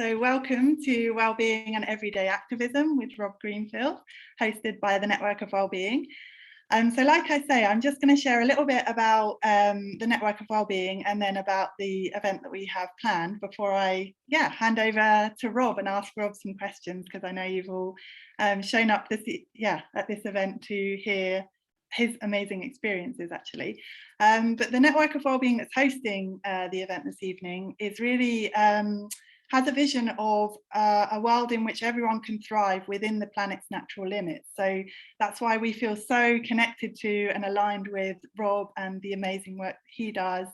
So welcome to Wellbeing and Everyday Activism with Rob Greenfield, hosted by the Network of Wellbeing. So like I say, I'm just going to share a little bit about the Network of Wellbeing and then about the event that we have planned before I hand over to Rob and ask Rob some questions, because I know you've all shown up at this event to hear his amazing experiences actually. But the Network of Wellbeing that's hosting the event this evening is really has a vision of a world in which everyone can thrive within the planet's natural limits. So that's why we feel so connected to and aligned with Rob and the amazing work he does,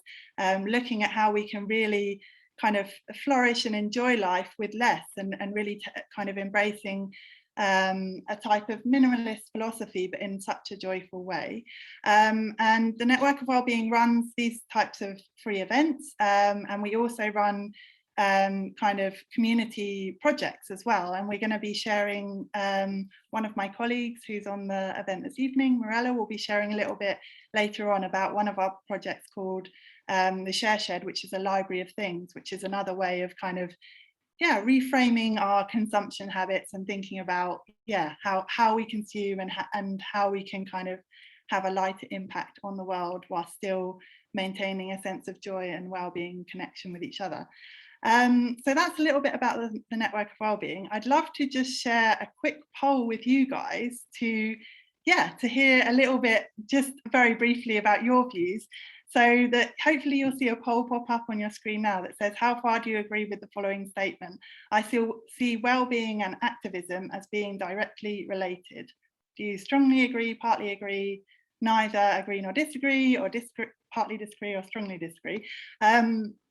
looking at how we can really kind of flourish and enjoy life with less, and really kind of embracing a type of minimalist philosophy, but in such a joyful way. And the Network of Wellbeing runs these types of free events, and we also run kind of community projects as well. And we're going to be sharing, one of my colleagues who's on the event this evening, Morella, will be sharing a little bit later on about one of our projects called the Share Shed, which is a library of things, which is another way of kind of reframing our consumption habits and thinking about how we consume and how we can kind of have a lighter impact on the world while still maintaining a sense of joy and well-being connection with each other. So that's a little bit about the Network of Wellbeing. I'd love to just share a quick poll with you guys to hear a little bit, just very briefly, about your views. So that hopefully you'll see a poll pop up on your screen now that says, how far do you agree with the following statement? I see well-being and activism as being directly related. Do you strongly agree, partly agree, neither agree nor disagree, or partly disagree or strongly disagree?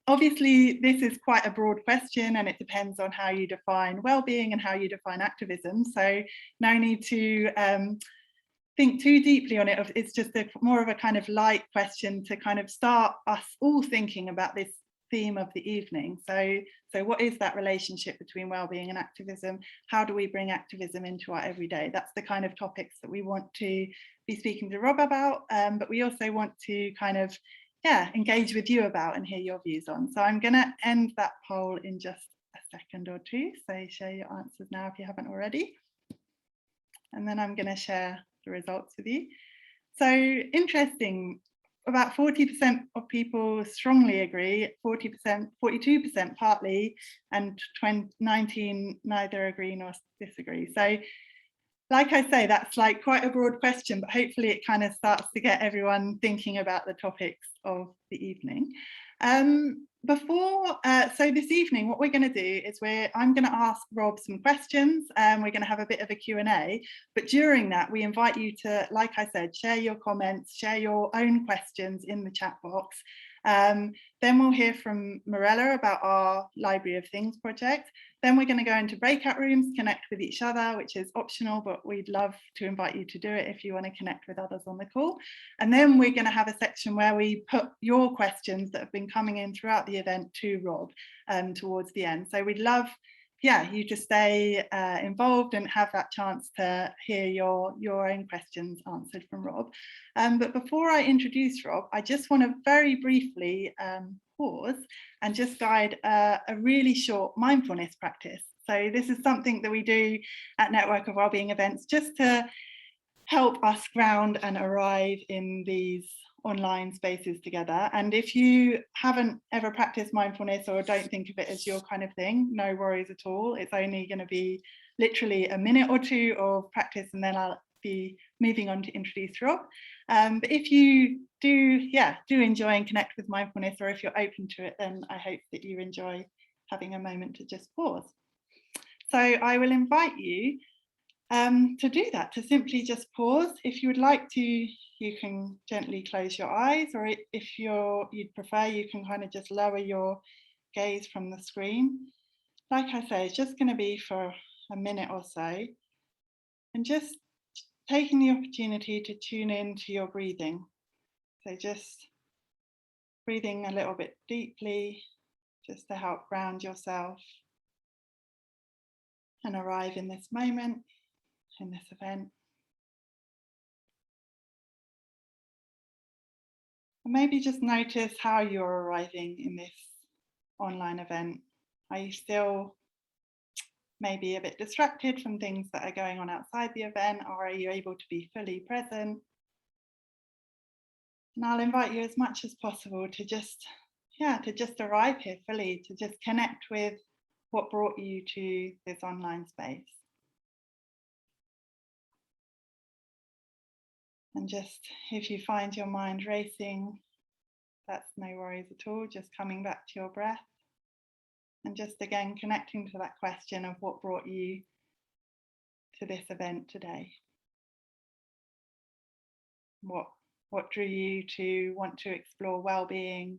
Obviously, this is quite a broad question, and it depends on how you define well-being and how you define activism. So no need to think too deeply on it. It's just more of a kind of light question to kind of start us all thinking about this theme of the evening. So what is that relationship between well-being and activism? How do we bring activism into our everyday? That's the kind of topics that we want to be speaking to Rob about, but we also want to kind of engage with you about and hear your views on. So I'm going to end that poll in just a second or two. So share your answers now if you haven't already. And then I'm going to share the results with you. So interesting, about 40% of people strongly agree, 42% partly, and 19 neither agree nor disagree. So like I say, that's like quite a broad question, but hopefully it kind of starts to get everyone thinking about the topics of the evening. So this evening, what we're going to do is I'm going to ask Rob some questions, and we're going to have a bit of a Q&A. But during that, we invite you to, like I said, share your comments, share your own questions in the chat box. Then we'll hear from Morella about our Library of Things project. Then we're going to go into breakout rooms, connect with each other, which is optional, but we'd love to invite you to do it if you want to connect with others on the call. And then we're going to have a section where we put your questions that have been coming in throughout the event to Rob towards the end. So we'd love you to stay involved and have that chance to hear your own questions answered from Rob. But before I introduce Rob, I just want to very briefly pause and just guide a really short mindfulness practice. So this is something that we do at Network of Wellbeing events just to help us ground and arrive in these online spaces together. And if you haven't ever practiced mindfulness or don't think of it as your kind of thing, no worries at all. It's only going to be literally a minute or two of practice, and then I'll be moving on to introduce Rob. But if you do enjoy and connect with mindfulness, or if you're open to it, then I hope that you enjoy having a moment to just pause. So I will invite you to do that, to simply just pause. If you would like to, you can gently close your eyes, or if you'd prefer, you can kind of just lower your gaze from the screen. Like I say, it's just going to be for a minute or so, and just taking the opportunity to tune into your breathing. So just breathing a little bit deeply, just to help ground yourself and arrive in this moment, in this event. And maybe just notice how you're arriving in this online event. Are you still maybe a bit distracted from things that are going on outside the event, or are you able to be fully present? And I'll invite you as much as possible to just arrive here fully, to just connect with what brought you to this online space. And just, if you find your mind racing, that's no worries at all, just coming back to your breath. And just again, connecting to that question of what brought you to this event today. What drew you to want to explore well-being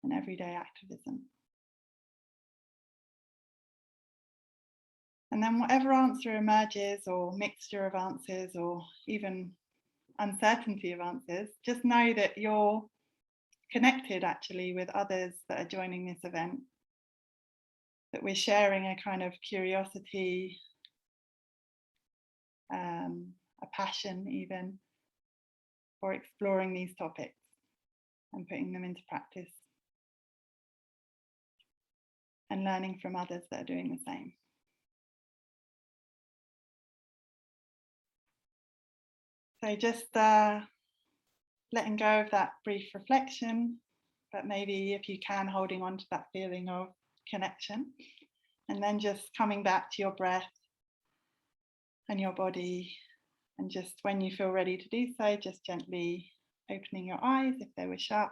and everyday activism? And then whatever answer emerges, or mixture of answers, or even uncertainty of answers, just know that you're connected actually with others that are joining this event, that we're sharing a kind of curiosity, a passion even, for exploring these topics and putting them into practice and learning from others that are doing the same. So just letting go of that brief reflection, but maybe if you can, holding on to that feeling of connection, and then just coming back to your breath and your body, and just when you feel ready to do so, just gently opening your eyes if they were shut,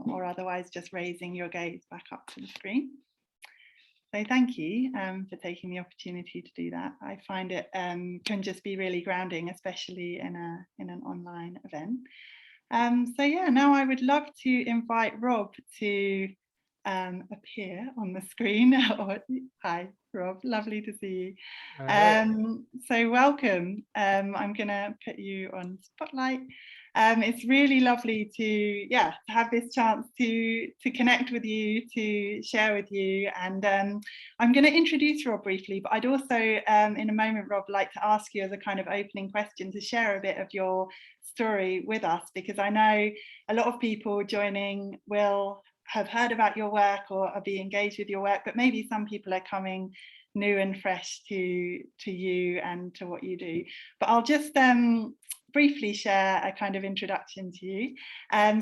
or otherwise just raising your gaze back up to the screen. So thank you for taking the opportunity to do that. I find it can just be really grounding, especially in an online event. So yeah, now I would love to invite Rob to appear on the screen. Hi, Rob, lovely to see you. So welcome. I'm going to put you on spotlight. It's really lovely to have this chance to connect with you, to share with you, and I'm going to introduce Rob briefly, but I'd also in a moment, Rob, like to ask you as a kind of opening question to share a bit of your story with us, because I know a lot of people joining will have heard about your work or be engaged with your work, but maybe some people are coming new and fresh to you and to what you do. But I'll just briefly share a kind of introduction to you.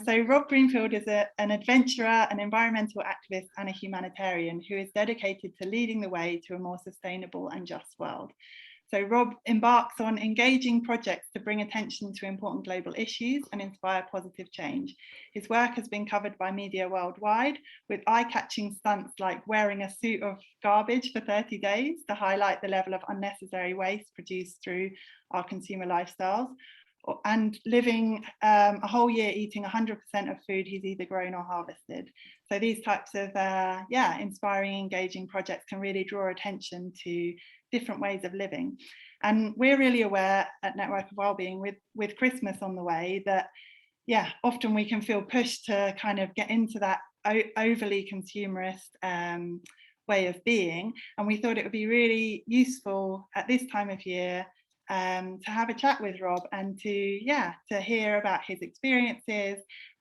So Rob Greenfield is an adventurer, an environmental activist, and a humanitarian who is dedicated to leading the way to a more sustainable and just world. So Rob embarks on engaging projects to bring attention to important global issues and inspire positive change. His work has been covered by media worldwide, with eye-catching stunts like wearing a suit of garbage for 30 days to highlight the level of unnecessary waste produced through our consumer lifestyles, and living a whole year eating 100% of food he's either grown or harvested. So these types of inspiring, engaging projects can really draw attention to different ways of living. And we're really aware at Network of Wellbeing, with Christmas on the way, that often we can feel pushed to kind of get into that overly consumerist way of being. And we thought it would be really useful at this time of year to have a chat with Rob and to hear about his experiences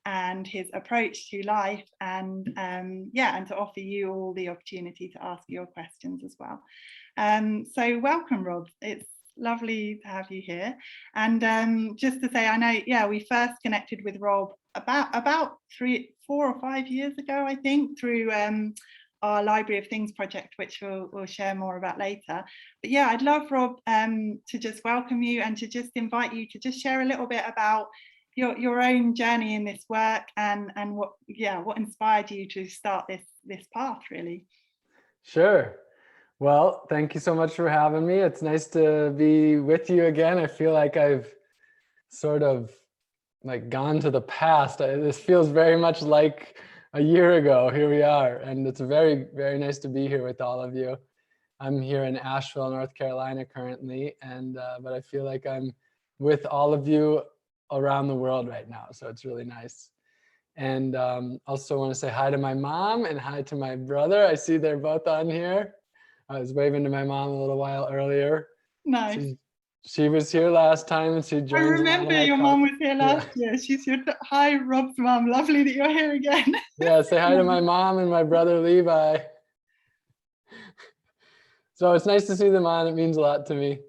and his approach to life, and and to offer you all the opportunity to ask your questions as well. So welcome, Rob. It's lovely to have you here. And just to say, I know, we first connected with Rob about 4 or 5 years ago, I think, through our Library of Things project, which we'll share more about later. But I'd love, Rob, to just welcome you and to just invite you to just share a little bit about your own journey in this work and what inspired you to start this path, really. Sure. Well, thank you so much for having me. It's nice to be with you again. I feel like I've sort of gone to the past. This feels very much like a year ago. Here we are, and it's very, very nice to be here with all of you. I'm here in Asheville, North Carolina currently, and but I feel like I'm with all of you around the world right now, so it's really nice. And also want to say hi to my mom and hi to my brother. I see they're both on here. I was waving to my mom a little while earlier. Nice. She was here last time and she joined. I remember your mom was here last year. She's your hi, Rob's mom. Lovely that you're here again. Yeah, say hi to my mom and my brother Levi. So it's nice to see them on. It means a lot to me.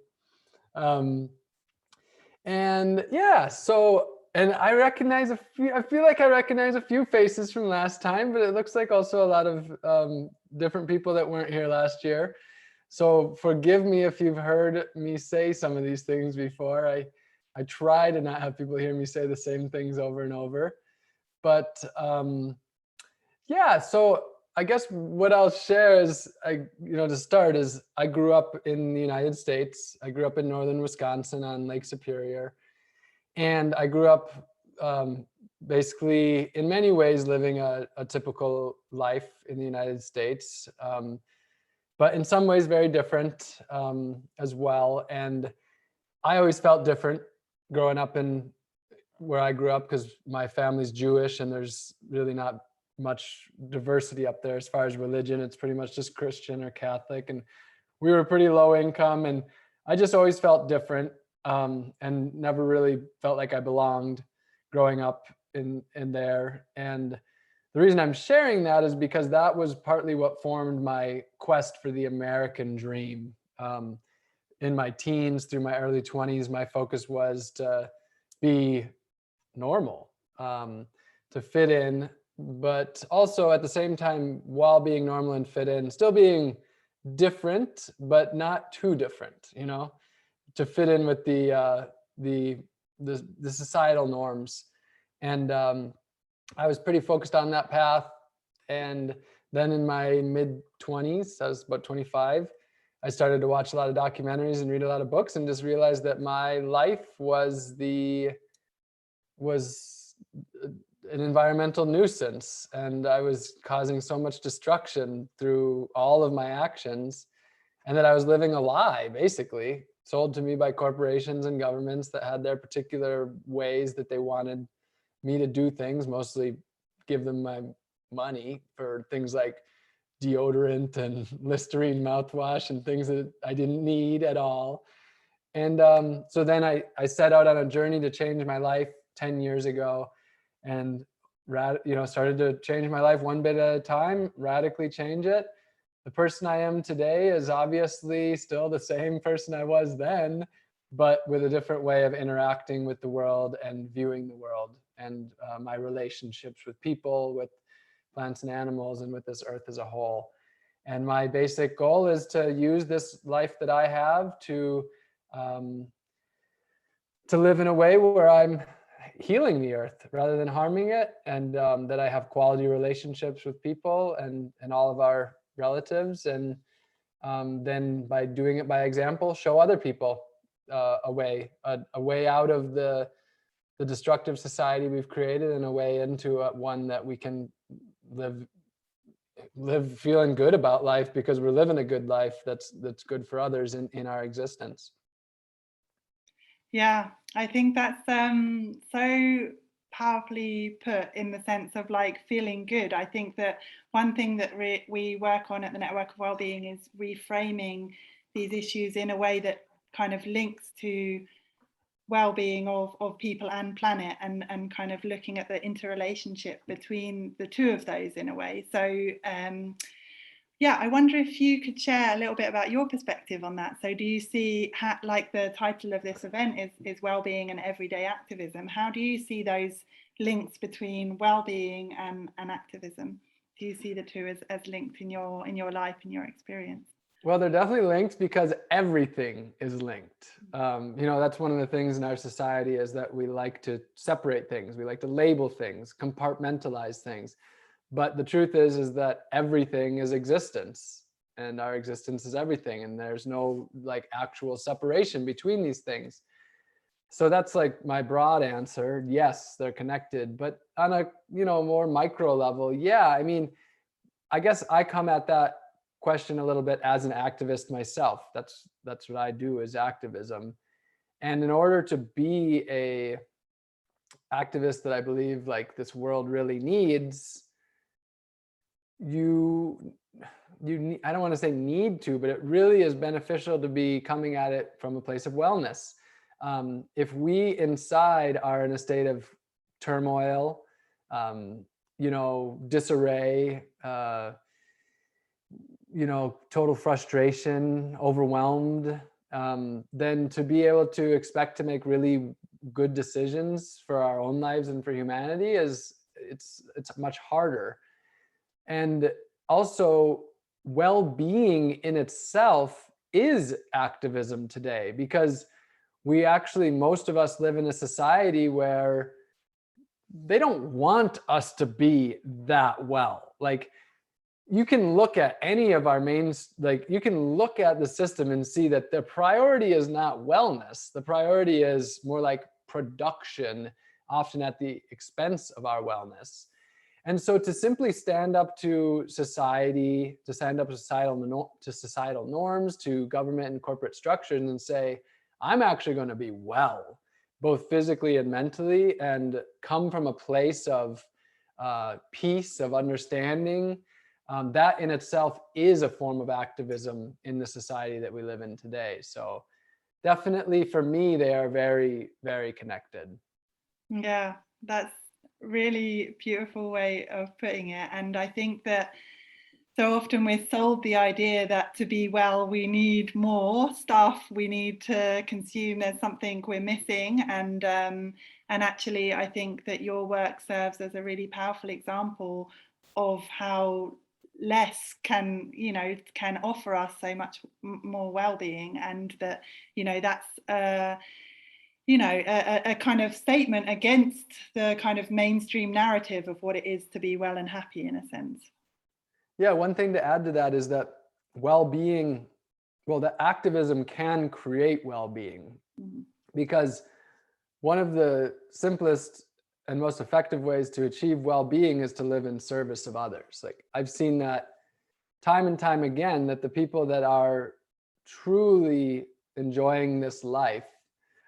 And yeah, so, and I recognize a few, I feel like I recognize a few faces from last time, but it looks like also a lot of different people that weren't here last year. So forgive me if you've heard me say some of these things before. I try to not have people hear me say the same things over and over. But yeah, so I guess what I'll share is, to start is I grew up in the United States. I grew up in northern Wisconsin on Lake Superior. And I grew up basically in many ways living a typical life in the United States, but in some ways very different as well. And I always felt different growing up in where I grew up because my family's Jewish and there's really not much diversity up there as far as religion. It's pretty much just Christian or Catholic. And we were pretty low income and I just always felt different and never really felt like I belonged growing up in there. And the reason I'm sharing that is because that was partly what formed my quest for the American dream. In my teens through my early 20s, my focus was to be normal, to fit in, but also at the same time, while being normal and fit in, still being different, but not too different, to fit in with the societal norms. And I was pretty focused on that path. And then in my mid 20s, I was about 25, I started to watch a lot of documentaries and read a lot of books and just realized that my life was an environmental nuisance. And I was causing so much destruction through all of my actions, and that I was living a lie, basically, sold to me by corporations and governments that had their particular ways that they wanted me to do things, mostly give them my money for things like deodorant and Listerine mouthwash and things that I didn't need at all. And so then I set out on a journey to change my life 10 years ago and started to change my life one bit at a time, radically change it. The person I am today is obviously still the same person I was then, but with a different way of interacting with the world and viewing the world and my relationships with people, with plants and animals, and with this earth as a whole. And my basic goal is to use this life that I have to live in a way where I'm healing the earth rather than harming it, and that I have quality relationships with people and all of our relatives, and then by doing it by example, show other people a way out of the destructive society we've created and a way into one that we can live feeling good about life because we're living a good life that's good for others in our existence. Yeah, I think that's so powerfully put, in the sense of like feeling good. I think that one thing that we work on at the Network of Wellbeing is reframing these issues in a way that kind of links to well-being of people and planet, and kind of looking at the interrelationship between the two of those in a way. So yeah, I wonder if you could share a little bit about your perspective on that. So do you see, like the title of this event is Wellbeing and Everyday Activism. How do you see those links between well-being and activism? Do you see the two as linked in your life, in your experience? Well, they're definitely linked because everything is linked. That's one of the things in our society is that we like to separate things. We like to label things, compartmentalize things. But the truth is that everything is existence, and our existence is everything. And there's no like actual separation between these things. So that's like my broad answer. Yes, they're connected, but on a, more micro level. Yeah. I mean, I guess I come at that question a little bit as an activist myself. That's what I do, is activism. And in order to be a activist that I believe like this world really needs, you I don't want to say need to, but it really is beneficial to be coming at it from a place of wellness. If we inside are in a state of turmoil, disarray, total frustration, overwhelmed, then to be able to expect to make really good decisions for our own lives and for humanity it's much harder. And also, well-being in itself is activism today, because most of us live in a society where they don't want us to be that well. Like, you can look at any of our you can look at the system and see that the priority is not wellness. The priority is more like production, often at the expense of our wellness. And so to simply stand up to society, to stand up to societal norms, to government and corporate structures and say, I'm actually going to be well, both physically and mentally, and come from a place of peace, of understanding, that in itself is a form of activism in the society that we live in today. So definitely for me, they are very, very connected. Yeah, that's really beautiful way of putting it. And I think that so often we're sold the idea that to be well, we need more stuff, we need to consume, there's something we're missing. And actually, I think that your work serves as a really powerful example of how less can offer us so much more well-being, and that that's a kind of statement against the kind of mainstream narrative of what it is to be well and happy, in a sense. Yeah, one thing to add to that is that well-being, that activism can create well-being, because one of the simplest and most effective ways to achieve well-being is to live in service of others. Like, I've seen that time and time again, that the people that are truly enjoying this life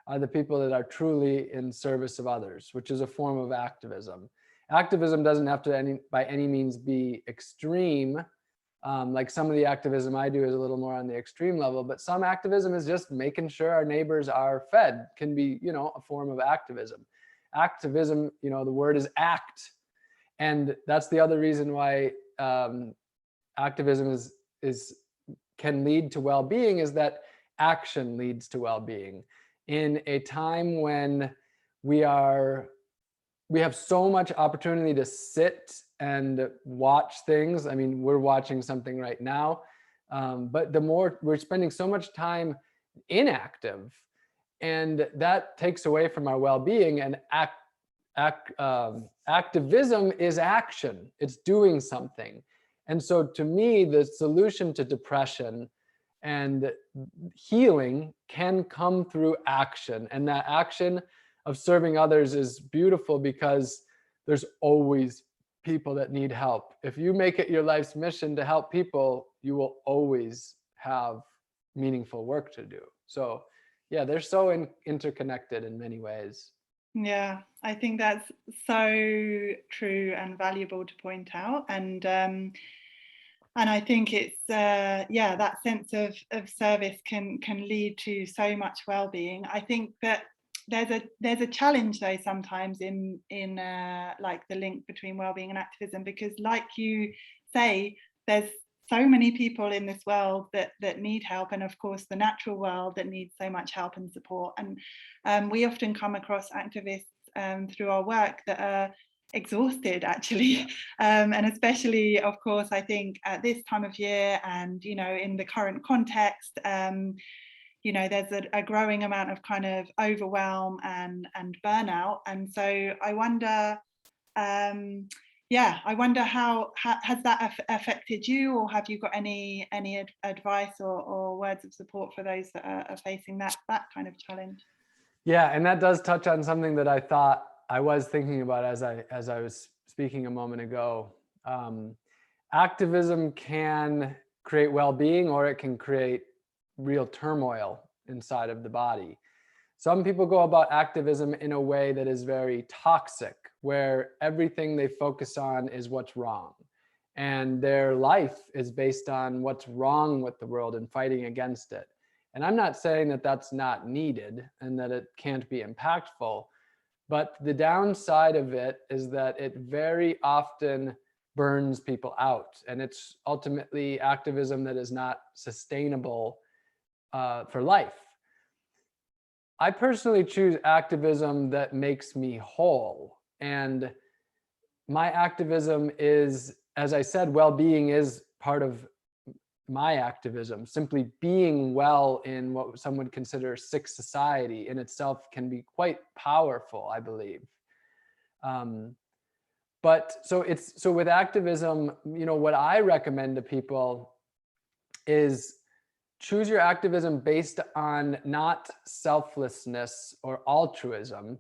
are the people that are truly in service of others, which is a form of activism. Activism doesn't have to by any means be extreme. Like, some of the activism I do is a little more on the extreme level, but some activism is just making sure our neighbors are fed, can be, a form of activism. Activism, the word is act. And that's the other reason why activism can lead to well-being, is that action leads to well-being. In a time when we have so much opportunity to sit and watch things. I mean, we're watching something right now, but the more we're spending so much time inactive, and that takes away from our well-being. And activism is action. It's doing something. And so to me, the solution to depression and healing can come through action. And that action of serving others is beautiful, because there's always people that need help. If you make it your life's mission to help people, you will always have meaningful work to do. So yeah, they're so interconnected in many ways. Yeah, I think that's so true and valuable to point out. And I think it's that sense of service can lead to so much well-being. I think that there's a challenge though sometimes in like the link between well-being and activism, because like you say, there's so many people in this world that need help, and of course the natural world that needs so much help and support. And we often come across activists through our work that are exhausted, actually, and especially, of course, I think at this time of year, and in the current context, there's a growing amount of kind of overwhelm and burnout. And so I wonder how has that affected you, or have you got any advice or words of support for those that are facing that kind of challenge? Yeah, and that does touch on something that I thought I was thinking about as I was speaking a moment ago. Activism can create well-being, or it can create real turmoil inside of the body. Some people go about activism in a way that is very toxic, where everything they focus on is what's wrong. And their life is based on what's wrong with the world and fighting against it. And I'm not saying that that's not needed and that it can't be impactful, but the downside of it is that it very often burns people out. And it's ultimately activism that is not sustainable for life. I personally choose activism that makes me whole. And my activism is, as I said, well-being is part of my activism. Simply being well in what some would consider sick society in itself can be quite powerful, I believe. But so with activism, what I recommend to people is choose your activism based on not selflessness or altruism,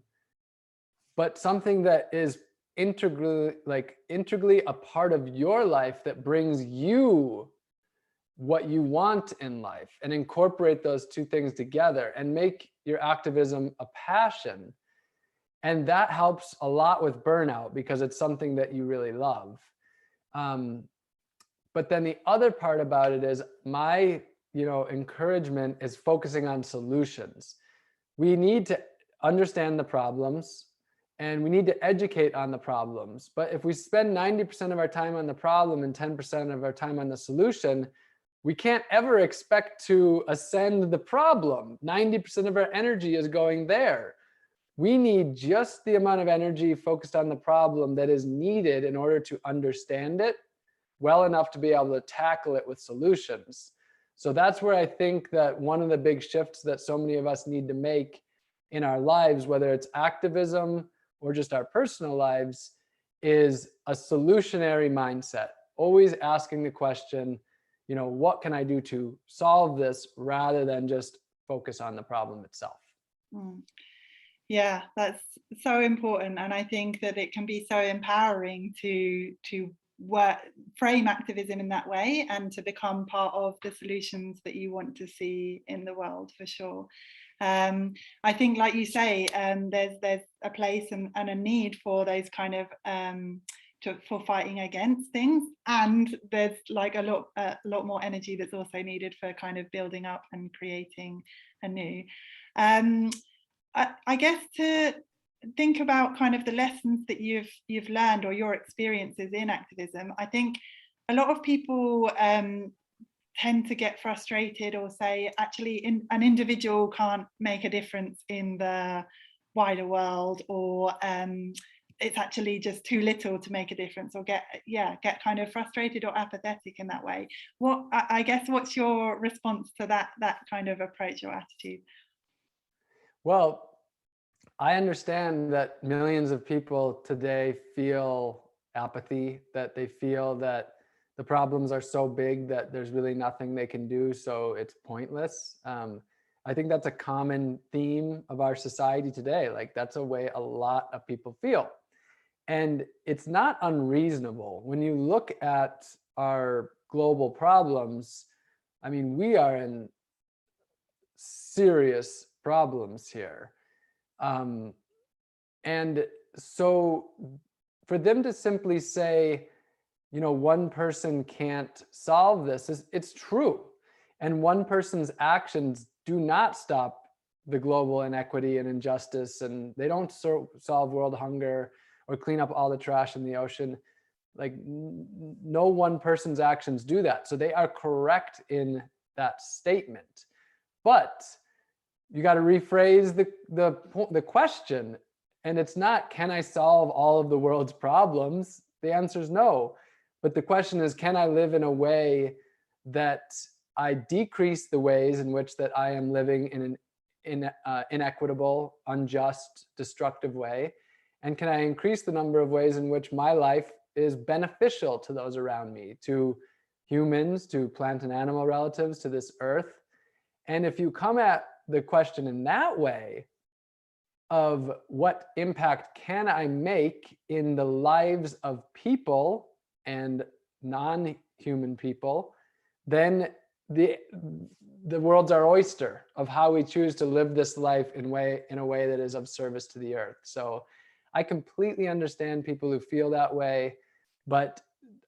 but something that is integrally a part of your life that brings you what you want in life, and incorporate those two things together and make your activism a passion. And that helps a lot with burnout because it's something that you really love. But then the other part about it is my encouragement is focusing on solutions. We need to understand the problems and we need to educate on the problems. But if we spend 90% of our time on the problem and 10% of our time on the solution, we can't ever expect to ascend the problem. 90% of our energy is going there. We need just the amount of energy focused on the problem that is needed in order to understand it well enough to be able to tackle it with solutions. So that's where I think that one of the big shifts that so many of us need to make in our lives, whether it's activism or just our personal lives, is a solutionary mindset. Always asking the question, what can I do to solve this, rather than just focus on the problem itself. Yeah, that's so important. And I think that it can be so empowering to frame activism in that way and to become part of the solutions that you want to see in the world, for sure. I think, like you say, there's a place and a need for those kind of for fighting against things, and there's like a lot more energy that's also needed for kind of building up and creating anew. I guess to think about kind of the lessons that you've learned or your experiences in activism, I think a lot of people tend to get frustrated or say, actually, an individual can't make a difference in the wider world, or it's actually just too little to make a difference, or get kind of frustrated or apathetic in that way. I guess what's your response to that kind of approach or attitude? Well, I understand that millions of people today feel apathy, that they feel that the problems are so big that there's really nothing they can do, so it's pointless. I think that's a common theme of our society today. Like, that's a way a lot of people feel. And it's not unreasonable. When you look at our global problems, I mean, we are in serious problems here. And so for them to simply say, one person can't solve this, it's true. And one person's actions do not stop the global inequity and injustice, and they don't solve world hunger or clean up all the trash in the ocean. Like, no one person's actions do that. So they are correct in that statement. But you got to rephrase the question. And it's not, can I solve all of the world's problems? The answer is no. But the question is, can I live in a way that I decrease the ways in which that I am living in an inequitable, unjust, destructive way? And can I increase the number of ways in which my life is beneficial to those around me, to humans, to plant and animal relatives, to this earth? And if you come at the question in that way, of what impact can I make in the lives of people and non-human people, then the world's our oyster of how we choose to live this life in a way that is of service to the earth. So I completely understand people who feel that way, but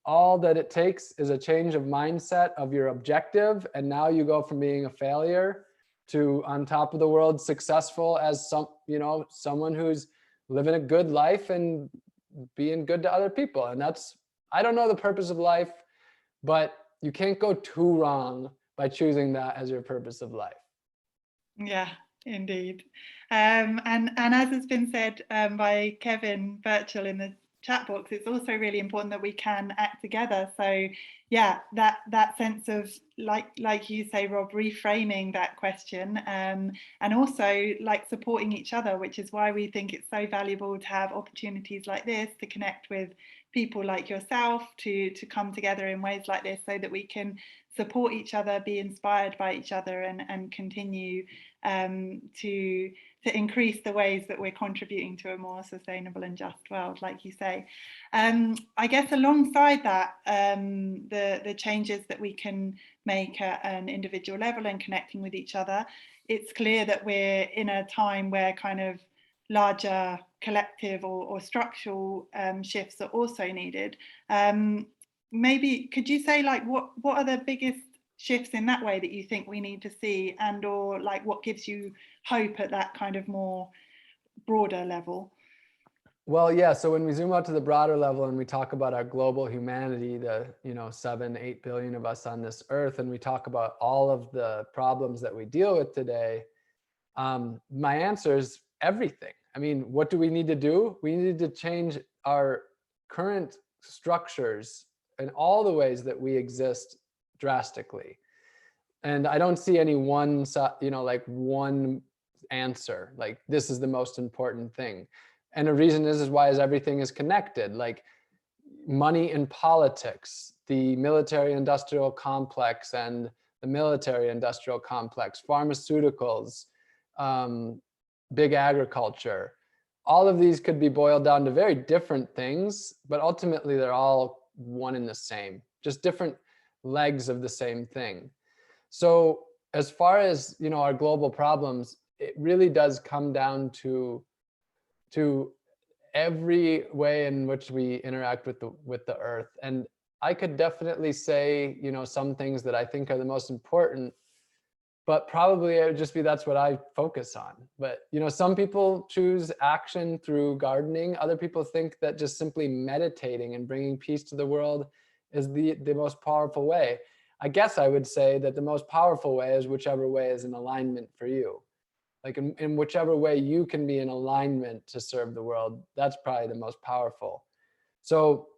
all that it takes is a change of mindset of your objective, and now you go from being a failure to on top of the world successful as someone who's living a good life and being good to other people. And that's I don't know the purpose of life, but you can't go too wrong by choosing that as your purpose of life. Yeah, indeed. And as has been said by Kevin Birchall in the chat box, it's also really important that we can act together. So yeah, that sense of like you say, Rob, reframing that question, and also like supporting each other, which is why we think it's so valuable to have opportunities like this to connect with people like yourself, to come together in ways like this so that we can support each other, be inspired by each other, and continue to increase the ways that we're contributing to a more sustainable and just world, like you say. I guess alongside that, the changes that we can make at an individual level and connecting with each other, it's clear that we're in a time where kind of larger collective or structural shifts are also needed. Maybe could you say like what are the biggest shifts in that way that you think we need to see, and or like what gives you hope at that kind of more broader level? Well, yeah, so when we zoom out to the broader level and we talk about our global humanity, the 7-8 billion of us on this earth, and we talk about all of the problems that we deal with today, my answer is everything. I mean, what do we need to do? We need to change our current structures in all the ways that we exist drastically. And I don't see any one, like one answer, like this is the most important thing. And the reason is why everything is connected, like money and politics, the military industrial complex and the military industrial complex, pharmaceuticals, big agriculture. All of these could be boiled down to very different things, but ultimately they're all one and the same, just different legs of the same thing. So as far as, our global problems, it really does come down to every way in which we interact with the earth. And I could definitely say, some things that I think are the most important, but probably it would just be that's what I focus on. But some people choose action through gardening. Other people think that just simply meditating and bringing peace to the world is the most powerful way. I guess I would say that the most powerful way is whichever way is in alignment for you. Like in whichever way you can be in alignment to serve the world, that's probably the most powerful. So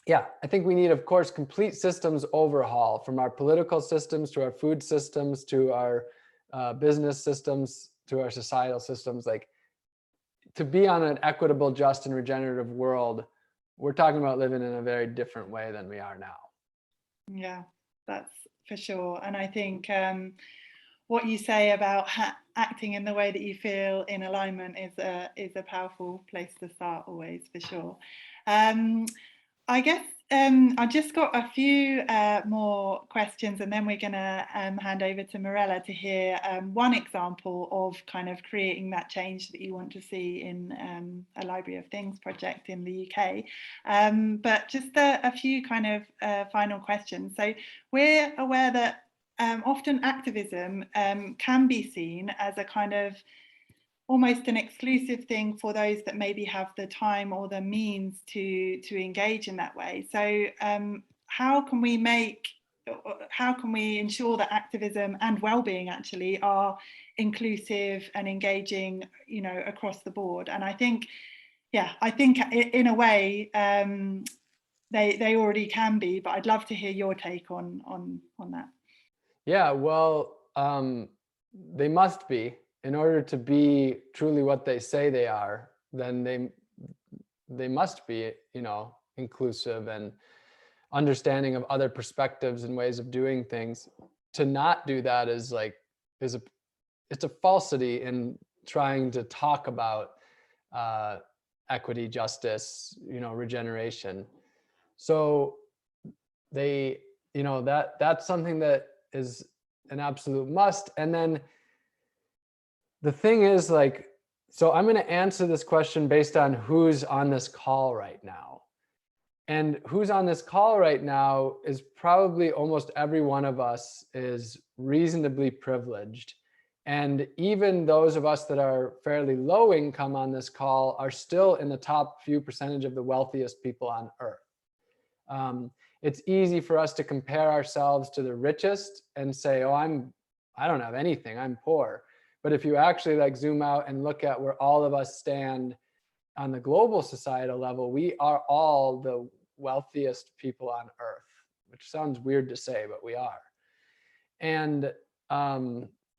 yeah, I think we need, of course, complete systems overhaul, from our political systems to our food systems to our business systems to our societal systems. Like, to be on an equitable, just, and regenerative world, we're talking about living in a very different way than we are now. Yeah, that's for sure. And I think what you say about acting in the way that you feel in alignment is a powerful place to start, always, for sure. I guess I just got a few more questions, and then we're going to hand over to Mirella to hear one example of kind of creating that change that you want to see in a Library of Things project in the UK. But just a few kind of final questions. So we're aware that often activism can be seen as a kind of almost an exclusive thing for those that maybe have the time or the means to engage in that way. So how can we ensure that activism and well-being actually are inclusive and engaging, across the board? And I think in a way they already can be, but I'd love to hear your take on that. Yeah, well, they must be. In order to be truly what they say they are, then they must be, inclusive and understanding of other perspectives and ways of doing things. To not do that is it's a falsity in trying to talk about equity, justice, regeneration. So that's something that is an absolute must. And then the thing is, so I'm going to answer this question based on who's on this call right now. And who's on this call right now is probably almost every one of us is reasonably privileged. And even those of us that are fairly low income on this call are still in the top few percentage of the wealthiest people on earth. It's easy for us to compare ourselves to the richest and say, oh, I don't have anything, I'm poor. But if you actually like zoom out and look at where all of us stand on the global societal level, we are all the wealthiest people on earth, which sounds weird to say, but we are. And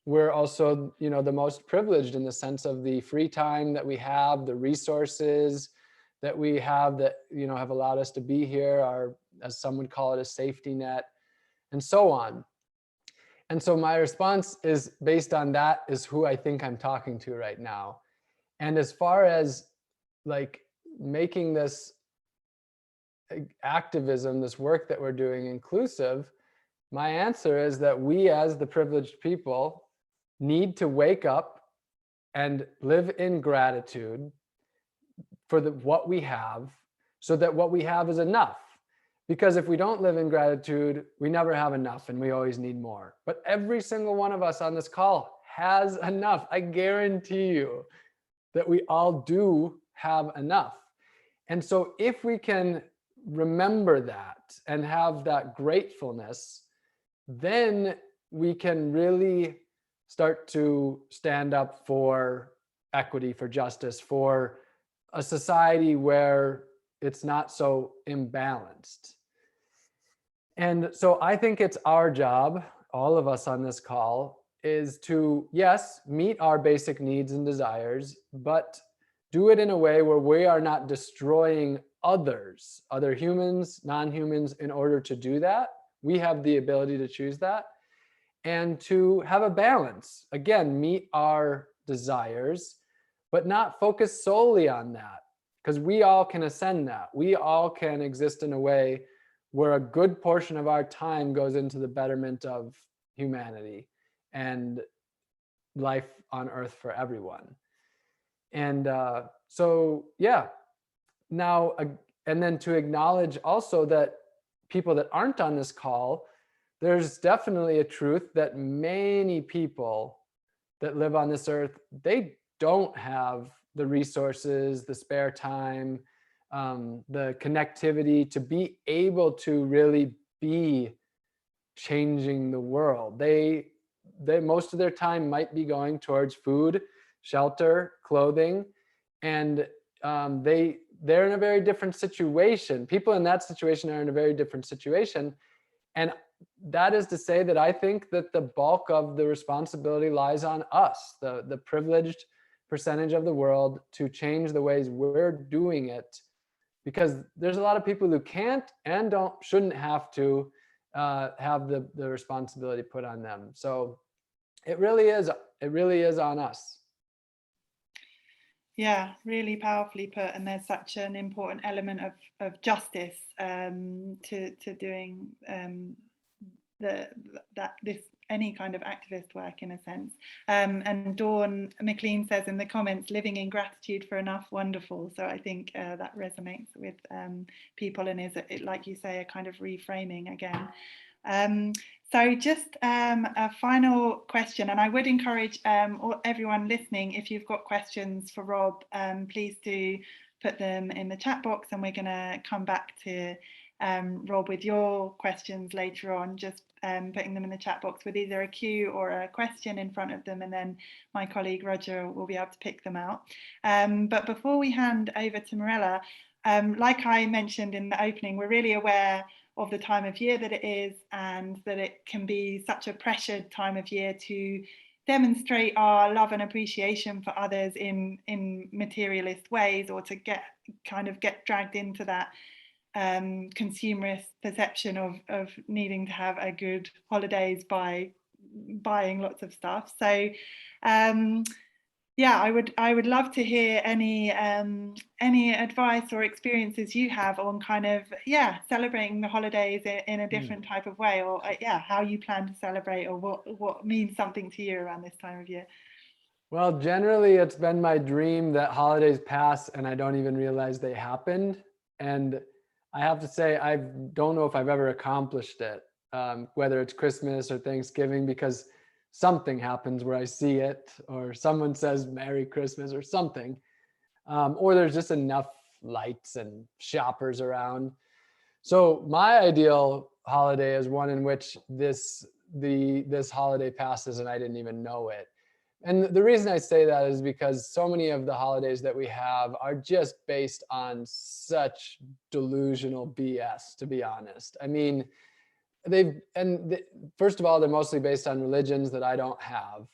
we're also, the most privileged in the sense of the free time that we have, the resources that we have that, have allowed us to be here, are, as some would call it, a safety net, and so on. And so my response is based on that, is who I think I'm talking to right now. And as far as like making this activism, this work that we're doing, inclusive, my answer is that we as the privileged people need to wake up and live in gratitude for what we have, so that what we have is enough. Because if we don't live in gratitude, we never have enough and we always need more. But every single one of us on this call has enough. I guarantee you that we all do have enough. And so if we can remember that and have that gratefulness, then we can really start to stand up for equity, for justice, for a society where it's not so imbalanced. And so I think it's our job, all of us on this call, is to, yes, meet our basic needs and desires, but do it in a way where we are not destroying others, other humans, non-humans, in order to do that. We have the ability to choose that. And to have a balance, again, meet our desires, but not focus solely on that, because we all can ascend that. We all can exist in a way where a good portion of our time goes into the betterment of humanity and life on earth for everyone. And so, yeah, now, and then to acknowledge also that people that aren't on this call, there's definitely a truth that many people that live on this earth, they don't have the resources, the spare time, the connectivity to be able to really be changing the world. They most of their time might be going towards food, shelter, clothing, and they're in a very different situation. People in that situation are in a very different situation. And that is to say that I think that the bulk of the responsibility lies on us, the privileged percentage of the world, to change the ways we're doing it, because there's a lot of people who can't and shouldn't have to have the responsibility put on them. So it really is on us. Yeah, really powerfully put. And there's such an important element of justice to doing any kind of activist work, in a sense. And Dawn McLean says in the comments, living in gratitude for enough, wonderful. So I think that resonates with people, and is, like you say, a kind of reframing again. So just a final question, and I would encourage everyone listening, if you've got questions for Rob, please do put them in the chat box, and we're going to come back to Rob with your questions later on, just putting them in the chat box with either a cue or a question in front of them, and then my colleague Roger will be able to pick them out. But before we hand over to Mirella, like I mentioned in the opening, we're really aware of the time of year that it is, and that it can be such a pressured time of year to demonstrate our love and appreciation for others in materialist ways, or to get dragged into that consumerist perception of needing to have a good holidays by buying lots of stuff. So yeah, I would love to hear any advice or experiences you have on kind of celebrating the holidays in a different type of way, or how you plan to celebrate, or what means something to you around this time of year. Well, generally it's been my dream that holidays pass and I don't even realize they happened. And I have to say, I don't know if I've ever accomplished it, whether it's Christmas or Thanksgiving, because something happens where I see it, or someone says Merry Christmas or something, or there's just enough lights and shoppers around. So my ideal holiday is one in which this holiday passes and I didn't even know it. And the reason I say that is because so many of the holidays that we have are just based on such delusional BS, to be honest. I mean, first of all, they're mostly based on religions that I don't have.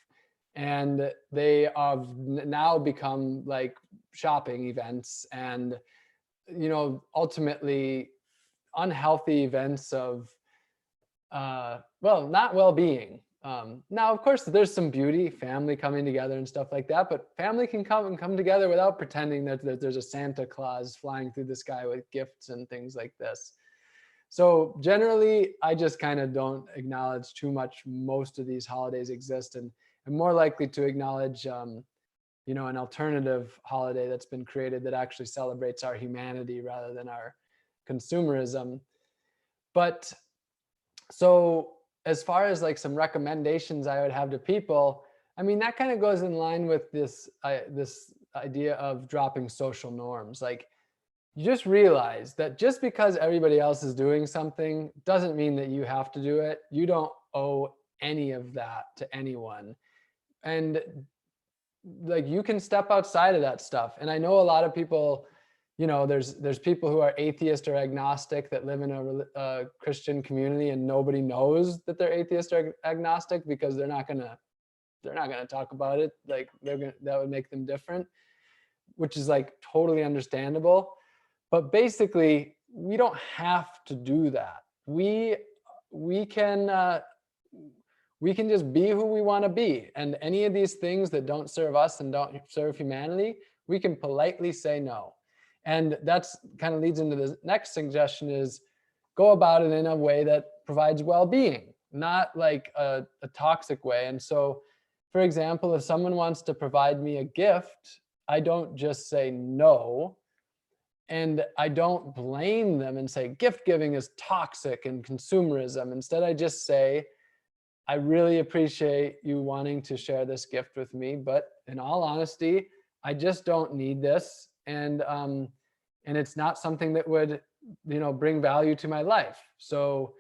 And they have now become like shopping events and, ultimately unhealthy events of, not well-being. Now, of course, there's some beauty, family coming together and stuff like that, but family can come together without pretending that there's a Santa Claus flying through the sky with gifts and things like this. So generally, I just kind of don't acknowledge too much most of these holidays exist, and I'm more likely to acknowledge, an alternative holiday that's been created that actually celebrates our humanity rather than our consumerism. But so as far as like some recommendations I would have to people, I mean, that kind of goes in line with this idea of dropping social norms. Like, you just realize that just because everybody else is doing something doesn't mean that you have to do it. You don't owe any of that to anyone. And like, you can step outside of that stuff. And I know a lot of people, there's people who are atheist or agnostic that live in a Christian community and nobody knows that they're atheist or agnostic because they're not gonna talk about it. Like, that would make them different, which is like totally understandable. But basically, we don't have to do that. We can just be who we want to be. And any of these things that don't serve us and don't serve humanity, we can politely say no. And that's kind of leads into the next suggestion is go about it in a way that provides well-being, not like a toxic way. And so, for example, if someone wants to provide me a gift, I don't just say no. And I don't blame them and say gift giving is toxic and consumerism. Instead, I just say, I really appreciate you wanting to share this gift with me, but in all honesty, I just don't need this. And it's not something that would, bring value to my life. So,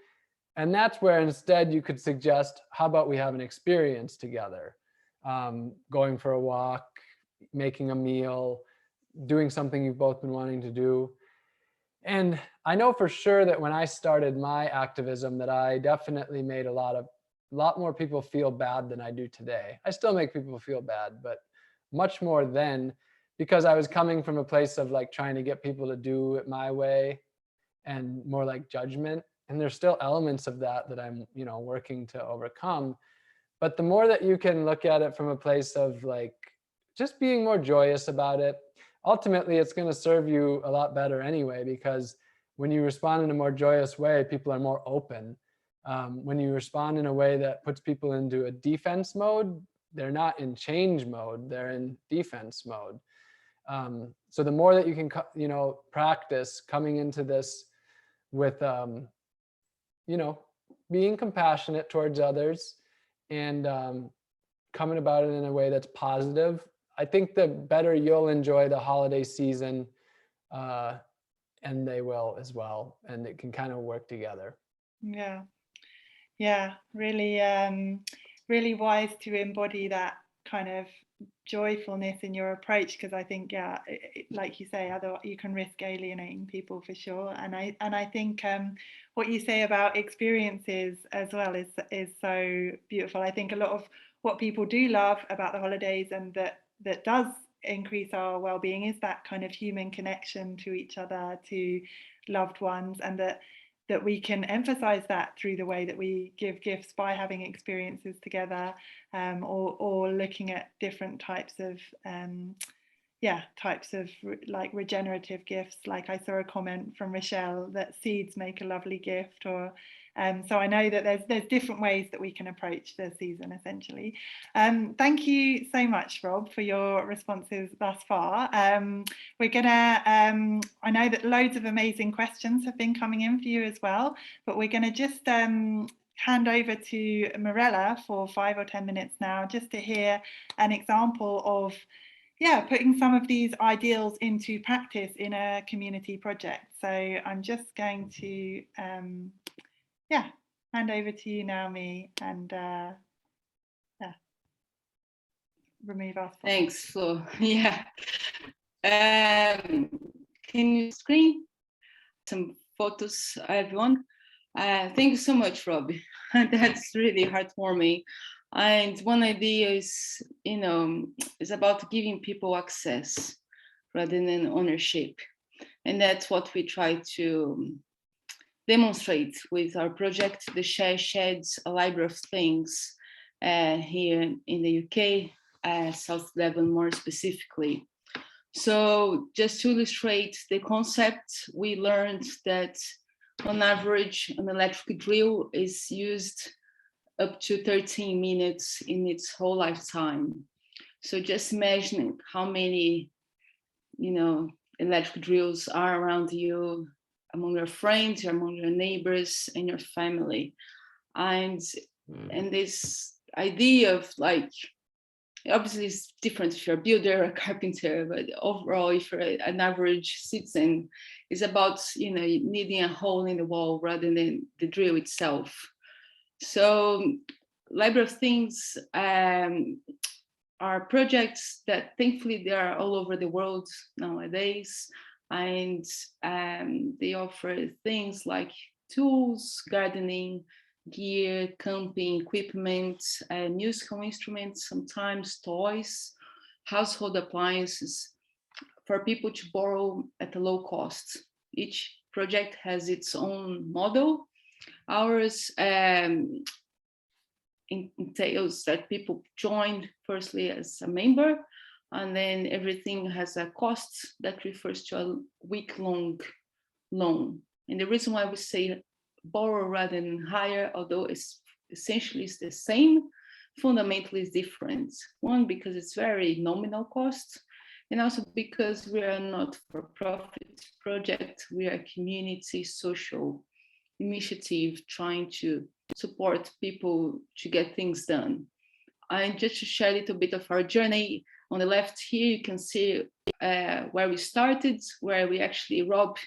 and that's where instead you could suggest, how about we have an experience together? Going for a walk, making a meal, doing something you've both been wanting to do. And I know for sure that when I started my activism, that I definitely made a lot more people feel bad than I do today. I still make people feel bad, but much more then, because I was coming from a place of like trying to get people to do it my way and more like judgment. And there's still elements of that I'm, working to overcome. But the more that you can look at it from a place of like just being more joyous about it, ultimately it's going to serve you a lot better anyway, because when you respond in a more joyous way, people are more open. When you respond in a way that puts people into a defense mode, they're not in change mode, they're in defense mode. So the more that you can, practice coming into this with, being compassionate towards others and coming about it in a way that's positive, I think the better you'll enjoy the holiday season, and they will as well. And it can kind of work together. Yeah, really, really wise to embody that kind of joyfulness in your approach, because I think, like you say, otherwise you can risk alienating people for sure. And I think what you say about experiences as well is so beautiful. I think a lot of what people do love about the holidays, and that does increase our well-being, is that kind of human connection to each other, to loved ones, and that we can emphasize that through the way that we give gifts by having experiences together, or looking at different types of like regenerative gifts. Like I saw a comment from Rochelle that seeds make a lovely gift, or so I know that there's different ways that we can approach the season essentially. Thank you so much, Rob, for your responses thus far. We're gonna I know that loads of amazing questions have been coming in for you as well, but we're gonna just hand over to Mirella for 5 or 10 minutes now, just to hear an example of yeah, putting some of these ideals into practice in a community project. So I'm just going to, yeah, hand over to you, Naomi, and yeah, remove our spot. Thanks, Flo. Yeah. Can you screen some photos, everyone? Thank you so much, Robbie. That's really heartwarming. And one idea is, is about giving people access rather than ownership. And that's what we try to demonstrate with our project, The Share Sheds, a library of things, here in the UK, South Devon more specifically. So just to illustrate the concept, we learned that on average, an electric drill is used up to 13 minutes in its whole lifetime. So just imagine how many, electric drills are around you, among your friends, among your neighbors, and your family. And this idea of like, obviously it's different if you're a builder or a carpenter, but overall, if you're an average citizen, it's about, needing a hole in the wall rather than the drill itself. So Library of Things are projects that thankfully they are all over the world nowadays. And they offer things like tools, gardening, gear, camping equipment, musical instruments, sometimes toys, household appliances for people to borrow at a low cost. Each project has its own model. Ours entails that people join firstly as a member, and then everything has a cost that refers to a week-long loan. And the reason why we say borrow rather than hire, although it's essentially it's the same, fundamentally is different. One, because it's very nominal cost, and also because we are not for-profit project, we are a community social initiative trying to support people to get things done. And just to share a little bit of our journey, on the left here, you can see where we started, where we actually, Rob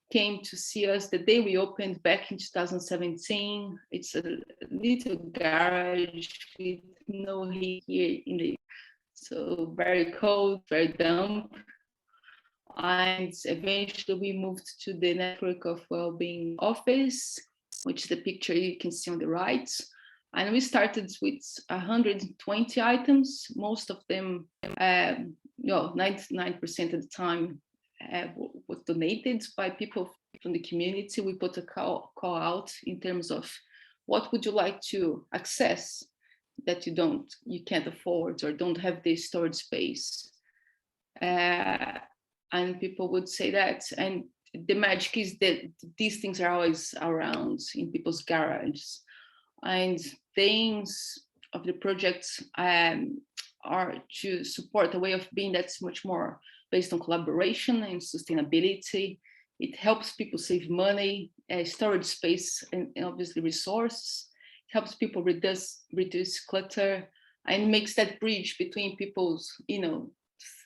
came to see us the day we opened back in 2017. It's a little garage with no heat here in the, so very cold, very damp. And eventually we moved to the network of Wellbeing office, which is the picture you can see on the right. And we started with 120 items, most of them, 99% of the time was donated by people from the community. We put a call out in terms of what would you like to access that you can't afford or don't have the storage space. And people would say that. And the magic is that these things are always around in people's garages. And the aims of the project are to support a way of being that's much more based on collaboration and sustainability. It helps people save money, storage space, and obviously resources. It helps people reduce clutter, and makes that bridge between people's,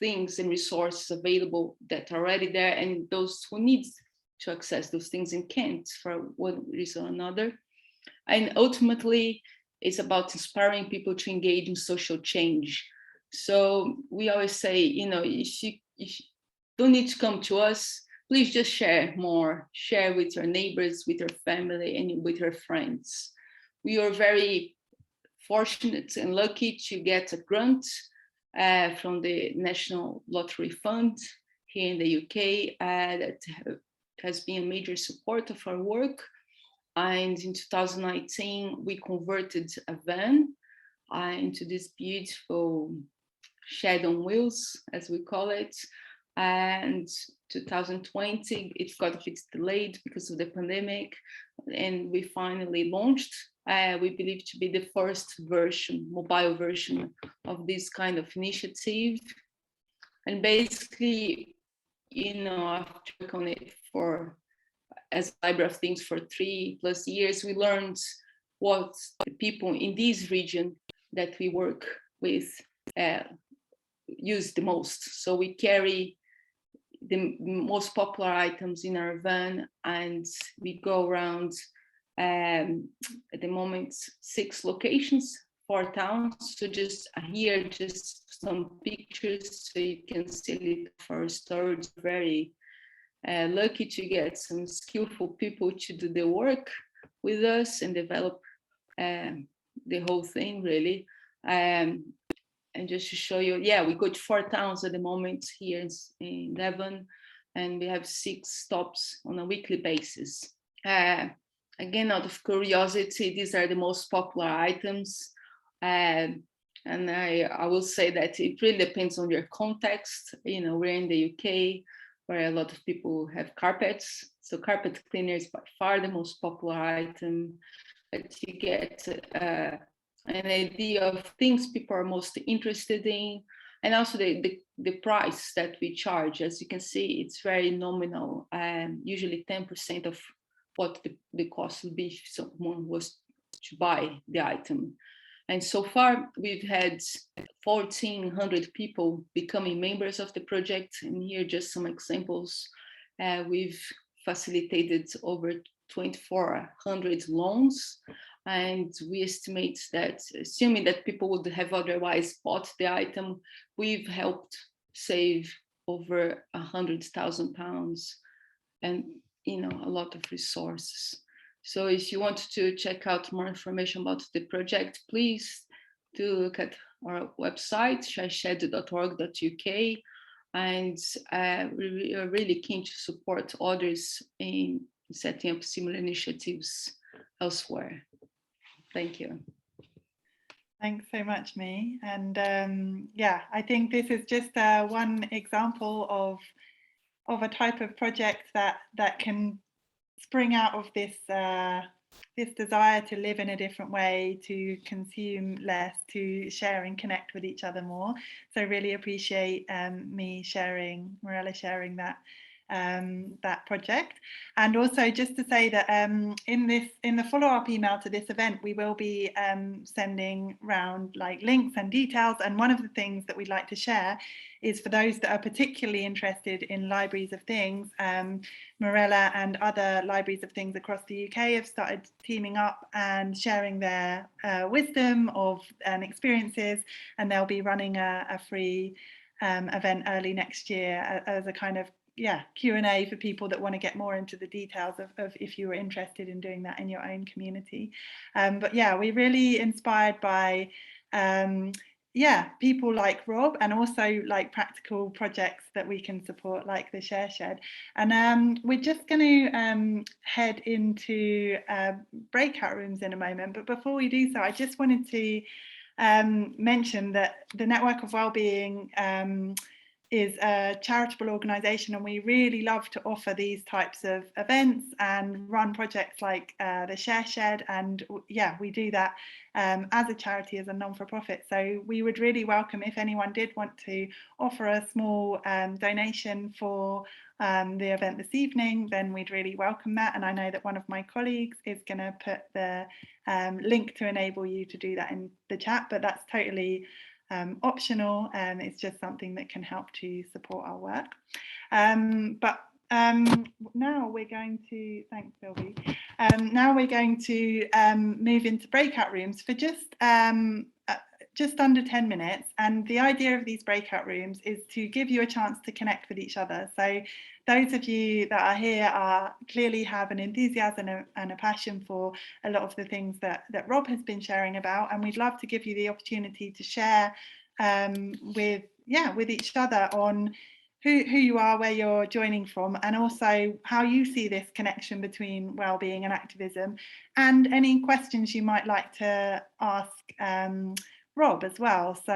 things and resources available that are already there, and those who need to access those things and can't for one reason or another. And ultimately, it's about inspiring people to engage in social change. So we always say, if you don't need to come to us, please just share more, share with your neighbors, with your family, and with your friends. We are very fortunate and lucky to get a grant from the National Lottery Fund here in the UK that has been a major support of our work. And in 2019, we converted a van into this beautiful shed on wheels, as we call it. And 2020, it got a bit delayed because of the pandemic, and we finally launched. We believe to be the first version, mobile version of this kind of initiative. And basically, after working on it as a Library of Things for 3+ years, we learned what the people in this region that we work with use the most. So we carry the most popular items in our van, and we go around at the moment 6 locations, 4 towns. So just here, just some pictures so you can see a little of our storage. Very lucky to get some skillful people to do the work with us and develop the whole thing, really. And just to show you, yeah, we go to 4 towns at the moment here in Devon, and we have 6 stops on a weekly basis. Again, out of curiosity, these are the most popular items. And I will say that it really depends on your context. You know, we're in the UK, where a lot of people have carpets. So carpet cleaner is by far the most popular item. But you get an idea of things people are most interested in, and also the price that we charge. As you can see, it's very nominal, usually 10% of what the cost would be if someone was to buy the item. And so far, we've had 1,400 people becoming members of the project. And here are just some examples. We've facilitated over 2,400 loans. And we estimate that, assuming that people would have otherwise bought the item, we've helped save over £100,000 and, you know, a lot of resources. So if you want to check out more information about the project, please do look at our website, shareshed.org.uk. And we are really keen to support others in setting up similar initiatives elsewhere. Thank you. Thanks so much, Mi. And yeah, I think this is just one example of a type of project that can spring out of this this desire to live in a different way, to consume less, to share and connect with each other more. So really appreciate Mirella sharing that project. And also just to say that in the follow-up email to this event, we will be sending round like links and details. And one of the things that we'd like to share is for those that are particularly interested in libraries of things. Mirella and other libraries of things across the UK have started teaming up and sharing their wisdom and experiences, and they'll be running a free event early next year as a kind of Q&A for people that want to get more into the details of if you were interested in doing that in your own community. But yeah, we're really inspired by people like Rob, and also like practical projects that we can support, like the Share Shed. And we're just going to head into breakout rooms in a moment. But before we do so, I just wanted to mention that the Network of Wellbeing is a charitable organisation, and we really love to offer these types of events and run projects like the Share Shed. And we do that as a charity, as a non-for-profit. So we would really welcome if anyone did want to offer a small donation for the event this evening, then we'd really welcome that. And I know that one of my colleagues is going to put the link to enable you to do that in the chat, but that's totally optional, and it's just something that can help to support our work. But now we're going to, thanks Sylvie, now we're going to move into breakout rooms for just under 10 minutes. And the idea of these breakout rooms is to give you a chance to connect with each other. So those of you that are here clearly have an enthusiasm and a passion for a lot of the things that Rob has been sharing about, and we'd love to give you the opportunity to share with each other on who you are, where you're joining from, and also how you see this connection between wellbeing and activism, and any questions you might like to ask Rob as well. So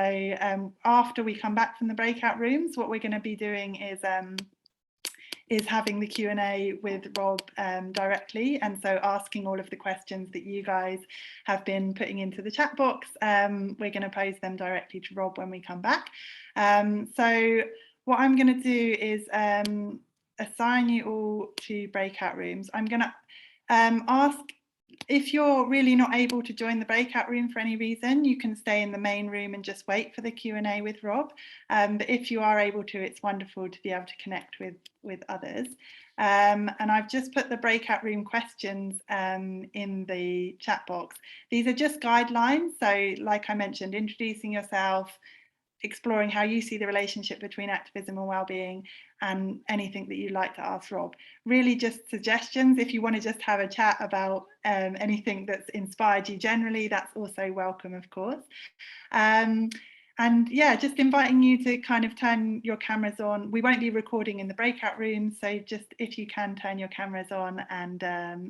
after we come back from the breakout rooms, what we're going to be doing is having the Q&A with Rob directly, and so asking all of the questions that you guys have been putting into the chat box. We're going to pose them directly to Rob when we come back. So what I'm going to do is assign you all to breakout rooms. I'm going to ask if you're really not able to join the breakout room for any reason, you can stay in the main room and just wait for the Q&A with Rob. But if you are able to, it's wonderful to be able to connect with others. And I've just put the breakout room questions in the chat box. These are just guidelines. So like I mentioned, introducing yourself, exploring how you see the relationship between activism and well-being, and anything that you'd like to ask Rob. Really just suggestions. If you want to just have a chat about anything that's inspired you generally, that's also welcome, of course. And yeah, just inviting you to kind of turn your cameras on. We won't be recording in the breakout room, so just if you can turn your cameras on and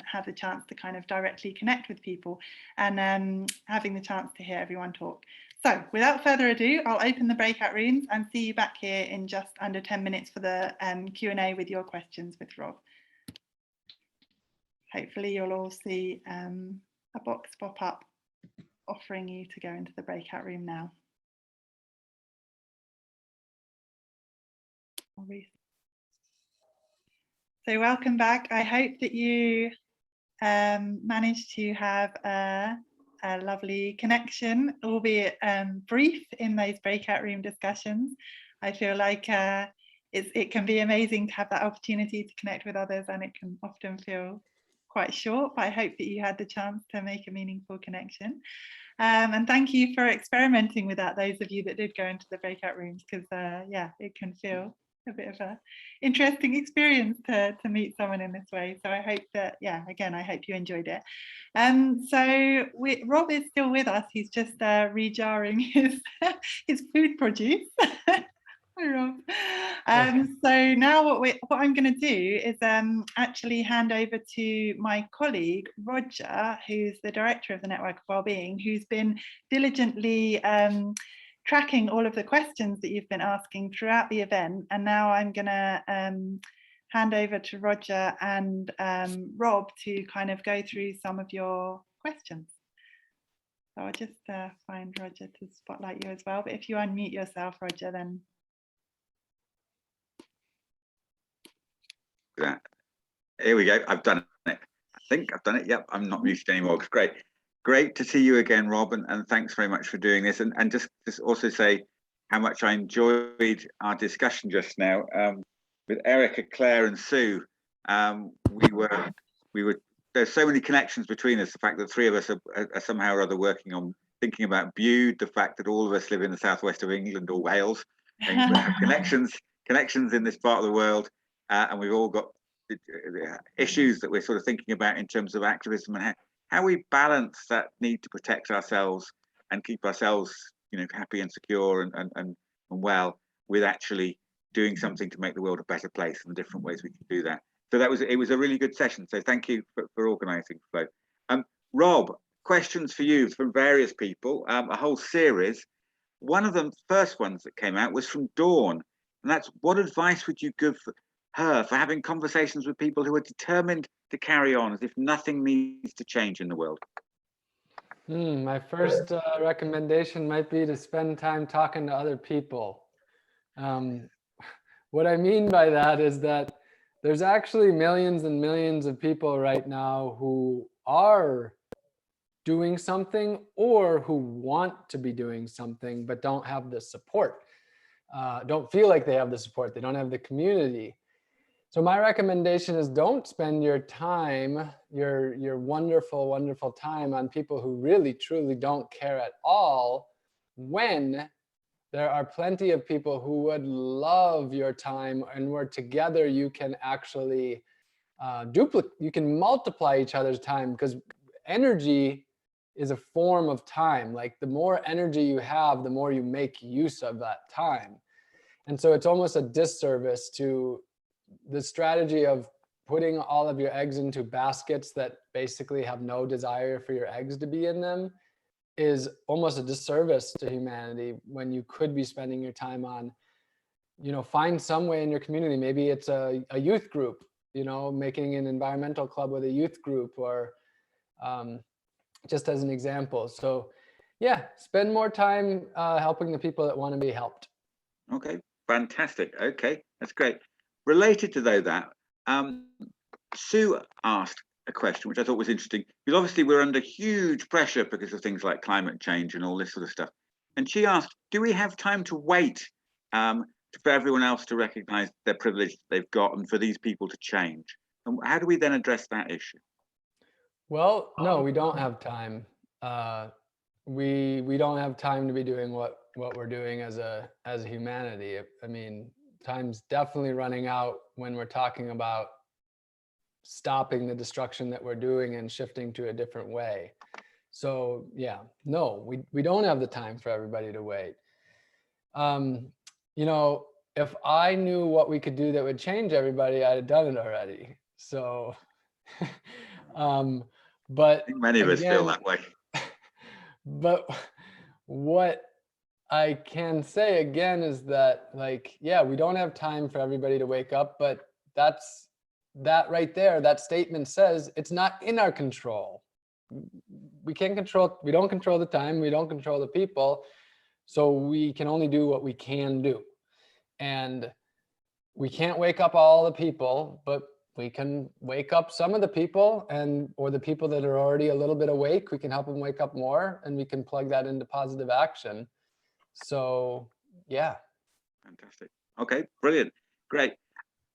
have the chance to kind of directly connect with people, and having the chance to hear everyone talk. So without further ado, I'll open the breakout rooms and see you back here in just under 10 minutes for the Q&A with your questions with Rob. Hopefully you'll all see a box pop up offering you to go into the breakout room now. So welcome back. I hope that you managed to have a lovely connection, albeit brief, in those breakout room discussions. I feel like it can be amazing to have that opportunity to connect with others, and it can often feel quite short, but I hope that you had the chance to make a meaningful connection. And thank you for experimenting with that, those of you that did go into the breakout rooms, because yeah, it can feel a bit of a interesting experience to meet someone in this way. So I hope that, yeah, again, I hope you enjoyed it. So Rob is still with us. He's just rejarring his food produce. Hi, Rob. So now what I'm going to do is actually hand over to my colleague Roger, who's the director of the Network of Wellbeing, who's been diligently tracking all of the questions that you've been asking throughout the event. And now I'm going to hand over to Roger and Rob to kind of go through some of your questions. So I'll just find Roger to spotlight you as well. But if you unmute yourself, Roger, then. Here we go. I've done it. I think I've done it. Yep, I'm not muted anymore. Great to see you again, Rob, and thanks very much for doing this. And just also say how much I enjoyed our discussion just now with Erica, Claire, and Sue. We were. There's so many connections between us. The fact that three of us are somehow or other working on thinking about Bude. The fact that all of us live in the southwest of England or Wales, and we have connections in this part of the world, and we've all got issues that we're sort of thinking about in terms of activism and how we balance that need to protect ourselves and keep ourselves, happy and secure and well, with actually doing something to make the world a better place, and the different ways we can do that. So it was a really good session. So thank you for organising, Flo. Rob, questions for you from various people, a whole series. One of the first ones that came out was from Dawn, and that's: what advice would you give her for having conversations with people who are determined to carry on as if nothing needs to change in the world? My first recommendation might be to spend time talking to other people. What I mean by that is that there's actually millions and millions of people right now who are doing something or who want to be doing something but don't have the support, don't feel like they have the support, they don't have the community. So my recommendation is don't spend your time, your wonderful, wonderful time on people who really, truly don't care at all, when there are plenty of people who would love your time, and where together you can actually you can multiply each other's time, because energy is a form of time. Like, the more energy you have, the more you make use of that time. And so it's almost a disservice to the strategy of putting all of your eggs into baskets that basically have no desire for your eggs to be in them. Is almost a disservice to humanity, when you could be spending your time on, find some way in your community. Maybe it's a youth group, making an environmental club with a youth group, or just as an example. So yeah, spend more time helping the people that want to be helped. Okay, fantastic. Okay, that's great. Related to that, Sue asked, a question which I thought was interesting, because obviously we're under huge pressure because of things like climate change and all this sort of stuff. And she asked, do we have time to wait for everyone else to recognize their privilege they've got and for these people to change? And how do we then address that issue? Well, no, we don't have time. We don't have time to be doing what we're doing as a humanity. I mean, time's definitely running out when we're talking about stopping the destruction that we're doing and shifting to a different way. So yeah, no, we don't have the time for everybody to wait. You know, if I knew what we could do that would change everybody, I'd have done it already. So, but I think many of us feel that way. But what I can say again is that, like, yeah, we don't have time for everybody to wake up, but that right there, that statement says it's not in our control. We don't control the time, we don't control the people, so we can only do what we can do. And we can't wake up all the people, but we can wake up some of the people, or the people that are already a little bit awake, we can help them wake up more, and we can plug that into positive action. So yeah. Fantastic. Okay, brilliant. Great.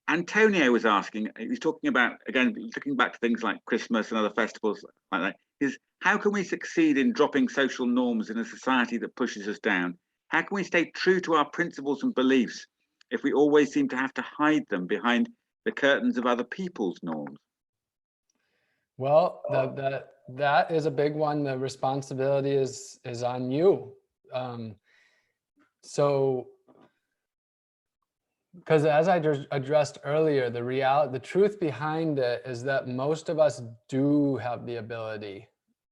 Antonio was asking, he was talking about, again, looking back to things like Christmas and other festivals like that, is how can we succeed in dropping social norms in a society that pushes us down? How can we stay true to our principles and beliefs if we always seem to have to hide them behind the curtains of other people's norms? Well, that is a big one. The responsibility is on you. So, because as I addressed earlier, the truth behind it is that most of us do have the ability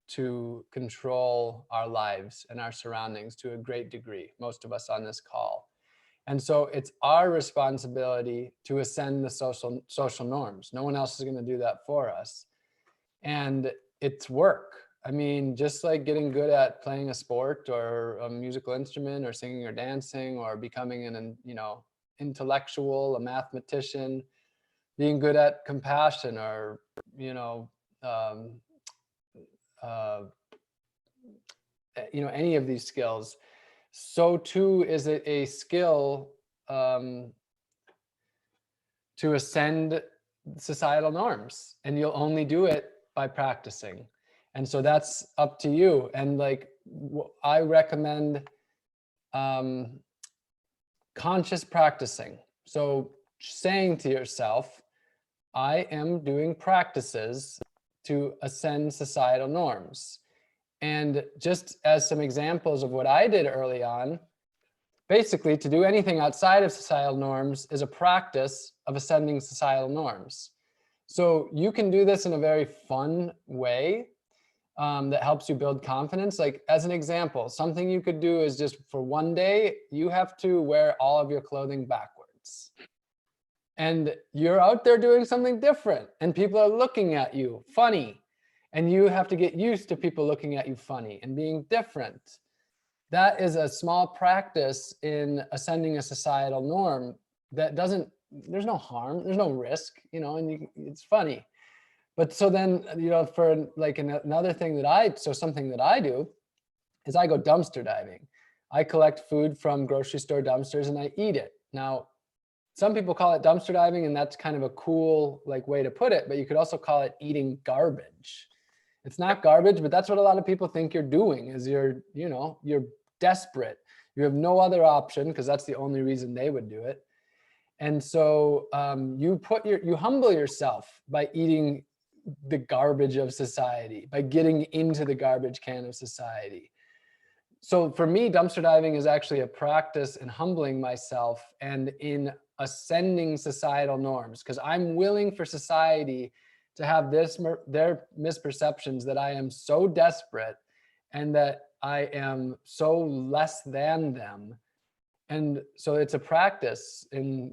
to control our lives and our surroundings to a great degree, most of us on this call. And so it's our responsibility to ascend the social norms. No one else is going to do that for us. And it's work. I mean, just like getting good at playing a sport or a musical instrument or singing or dancing or becoming an intellectual, a mathematician, being good at compassion or, any of these skills. So too is it a skill to ascend societal norms, and you'll only do it by practicing. And so that's up to you. And like, I recommend conscious practicing. So saying to yourself, I am doing practices to ascend societal norms. And just as some examples of what I did early on, basically to do anything outside of societal norms is a practice of ascending societal norms. So you can do this in a very fun way that helps you build confidence. Like as an example, something you could do is just for one day, you have to wear all of your clothing backwards. And you're out there doing something different and people are looking at you funny. And you have to get used to people looking at you funny and being different. That is a small practice in ascending a societal norm that there's no harm, there's no risk, and it's funny. But so then, for like another thing something that I do is I go dumpster diving. I collect food from grocery store dumpsters and I eat it. Now, some people call it dumpster diving and that's kind of a cool way to put it, but you could also call it eating garbage. It's not garbage, but that's what a lot of people think you're doing is you're desperate. You have no other option because that's the only reason they would do it. And so you humble yourself by eating the garbage of society, by getting into the garbage can of society. So for me, dumpster diving is actually a practice in humbling myself and in ascending societal norms, because I'm willing for society to have their misperceptions that I am so desperate and that I am so less than them. And so it's a practice in,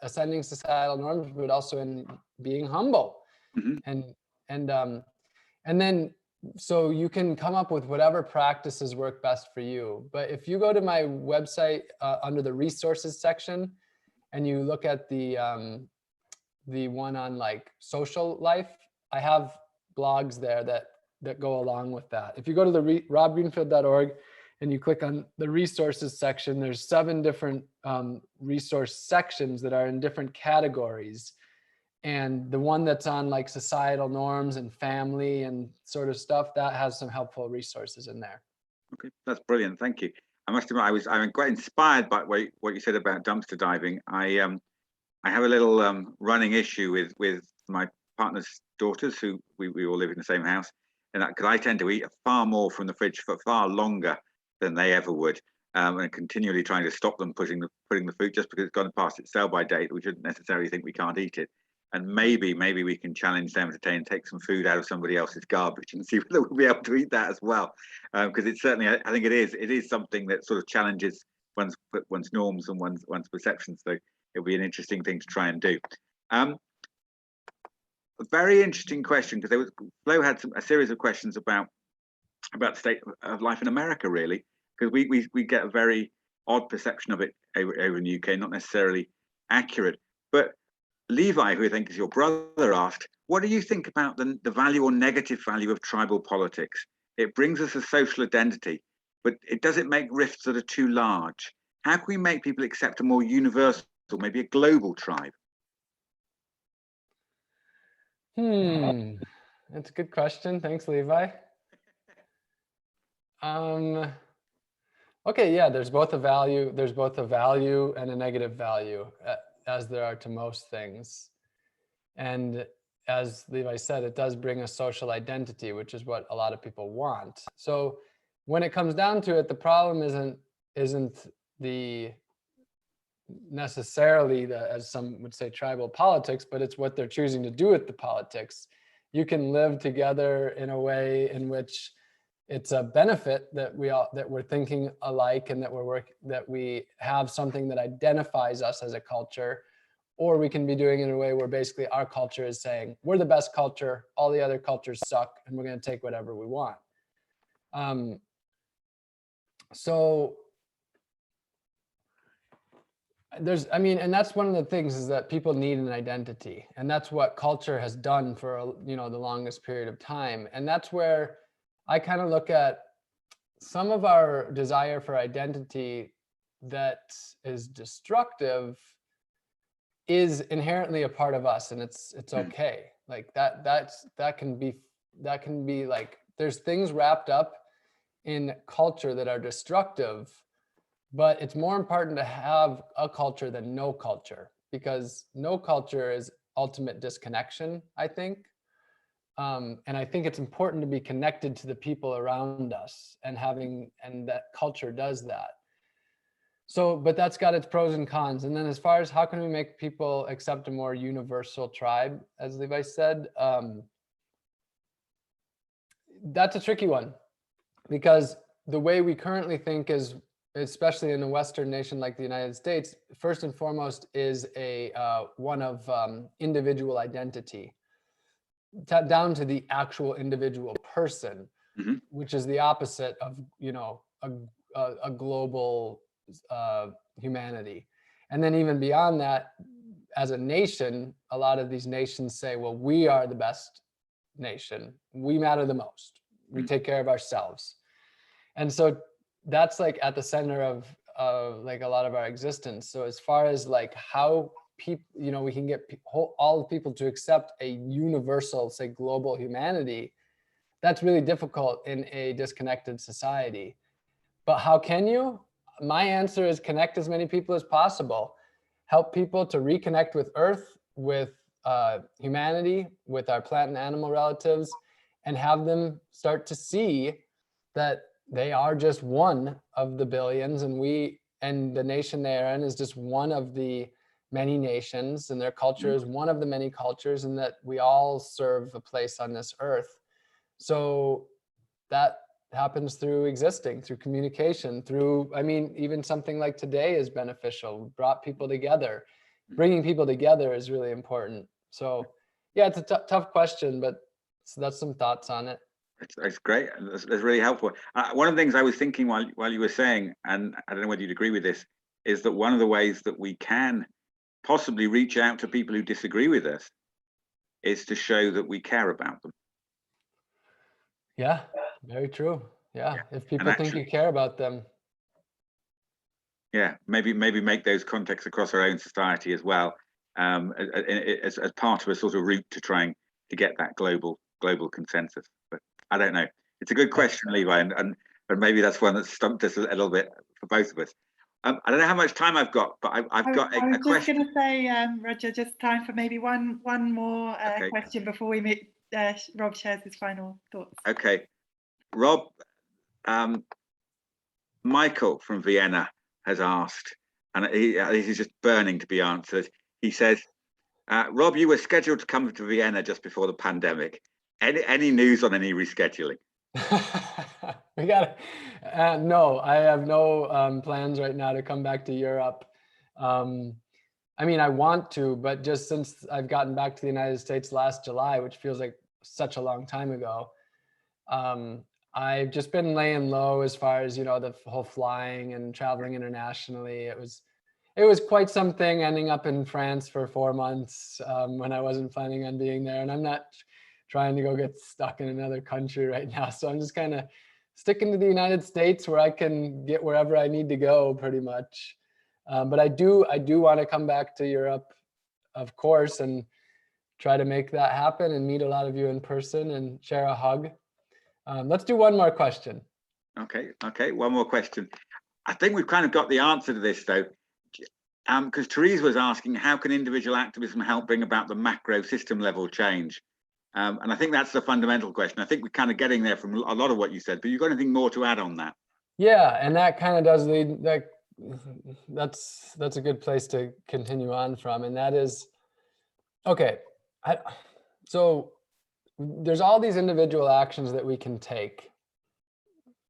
ascending societal norms, but also in being humble. Mm-hmm. And then, so you can come up with whatever practices work best for you. But if you go to my website under the resources section and you look at the the one on like social life, I have blogs there that go along with that. If you go to the robgreenfield.org and you click on the resources section, there's 7 different resource sections that are in different categories. And the one that's on like societal norms and family and sort of stuff, that has some helpful resources in there. Okay, that's brilliant. Thank you. I must admit, I'm quite inspired by what you said about dumpster diving. I have a little running issue with my partner's daughters, who we all live in the same house, and because I tend to eat far more from the fridge for far longer than they ever would, and continually trying to stop them putting the food just because it's gone past its sell-by date. We shouldn't necessarily think we can't eat it. And maybe we can challenge them to take some food out of somebody else's garbage and see whether we'll be able to eat that as well. Because it's certainly, I think it is something that sort of challenges one's norms and one's perceptions. So it'll be an interesting thing to try and do. A very interesting question, because Flo had a series of questions about the state of life in America, really, because we get a very odd perception of it over in the UK, not necessarily accurate. But Levi, who I think is your brother, asked, what do you think about the value or negative value of tribal politics? It brings us a social identity, but it doesn't make rifts that are too large. How can we make people accept a more universal, maybe a global tribe? That's a good question. Thanks, Levi. Okay, yeah, there's both a value and a negative value, as there are to most things. And as Levi said, it does bring a social identity, which is what a lot of people want. So when it comes down to it, the problem isn't necessarily as some would say, tribal politics, but it's what they're choosing to do with the politics. You can live together in a way in which it's a benefit that we're thinking alike, and that we have something that identifies us as a culture, or we can be doing it in a way where basically our culture is saying, we're the best culture, all the other cultures suck, and we're going to take whatever we want. So and that's one of the things, is that people need an identity, and that's what culture has done for the longest period of time. And that's where I kind of look at some of our desire for identity that is destructive is inherently a part of us, and it's okay. Like that can be like, there's things wrapped up in culture that are destructive, but it's more important to have a culture than no culture, because no culture is ultimate disconnection, I think. And I think it's important to be connected to the people around us, and that culture does that. So, but that's got its pros and cons. And then as far as how can we make people accept a more universal tribe, as Levi said, that's a tricky one, because the way we currently think is, especially in a Western nation like the United States, first and foremost is one of individual identity, down to the actual individual person, which is the opposite of a global humanity. And then even beyond that, as a nation, a lot of these nations say, well, we are the best nation, we matter the most, we take care of ourselves. And so that's like at the center of like a lot of our existence. So as far as like how people, we can get all the people to accept a universal, say, global humanity, that's really difficult in a disconnected society. But how can you? My answer is connect as many people as possible. Help people to reconnect with Earth, with humanity, with our plant and animal relatives, and have them start to see that they are just one of the billions, and the nation they are in is just one of the many nations, and their culture is one of the many cultures, and that we all serve a place on this earth. So that happens through existing, through communication, even something like today is beneficial, brought people together. Bringing people together is really important. So yeah, it's a tough question, but so that's some thoughts on it. That's great. That's really helpful. One of the things I was thinking while you were saying, and I don't know whether you'd agree with this, is that one of the ways that we can possibly reach out to people who disagree with us is to show that we care about them. Yeah, very true. Yeah, if people And think actually, you care about them. yeah, maybe make those contacts across our own society as well, as part of a sort of route to trying to get that global consensus. But I don't know. It's a good question, Levi, and maybe that's one that stumped us a little bit for both of us. I don't know how much time I've got, but I've got a question. I was just going to say, Roger, just time for maybe one more Okay. question before we meet. Rob shares his final thoughts. Okay, Rob, Michael from Vienna has asked, and this is just burning to be answered. He says, Rob, you were scheduled to come to Vienna just before the pandemic. Any news on any rescheduling? We got no, I have no plans right now to come back to Europe. I mean, I want to, but just since I've gotten back to the United States last July, which feels like such a long time ago, I've just been laying low as far as, you know, the whole flying and traveling internationally. It was quite something, ending up in France for 4 months when I wasn't planning on being there. And I'm not trying to go get stuck in another country right now. So I'm just kind of sticking to the United States where I can get wherever I need to go pretty much. But I do want to come back to Europe, of course, and try to make that happen and meet a lot of you in person and share a hug. Let's do one more question. Okay, one more question. I think we've kind of got the answer to this though, because Therese was asking, how can individual activism help bring about the macro system level change? And I think that's the fundamental question. I think we're kind of getting there from a lot of what you said, but you've got anything more to add on that? Yeah, and that kind of does lead, that's a good place to continue on from. And that is, okay, so there's all these individual actions that we can take.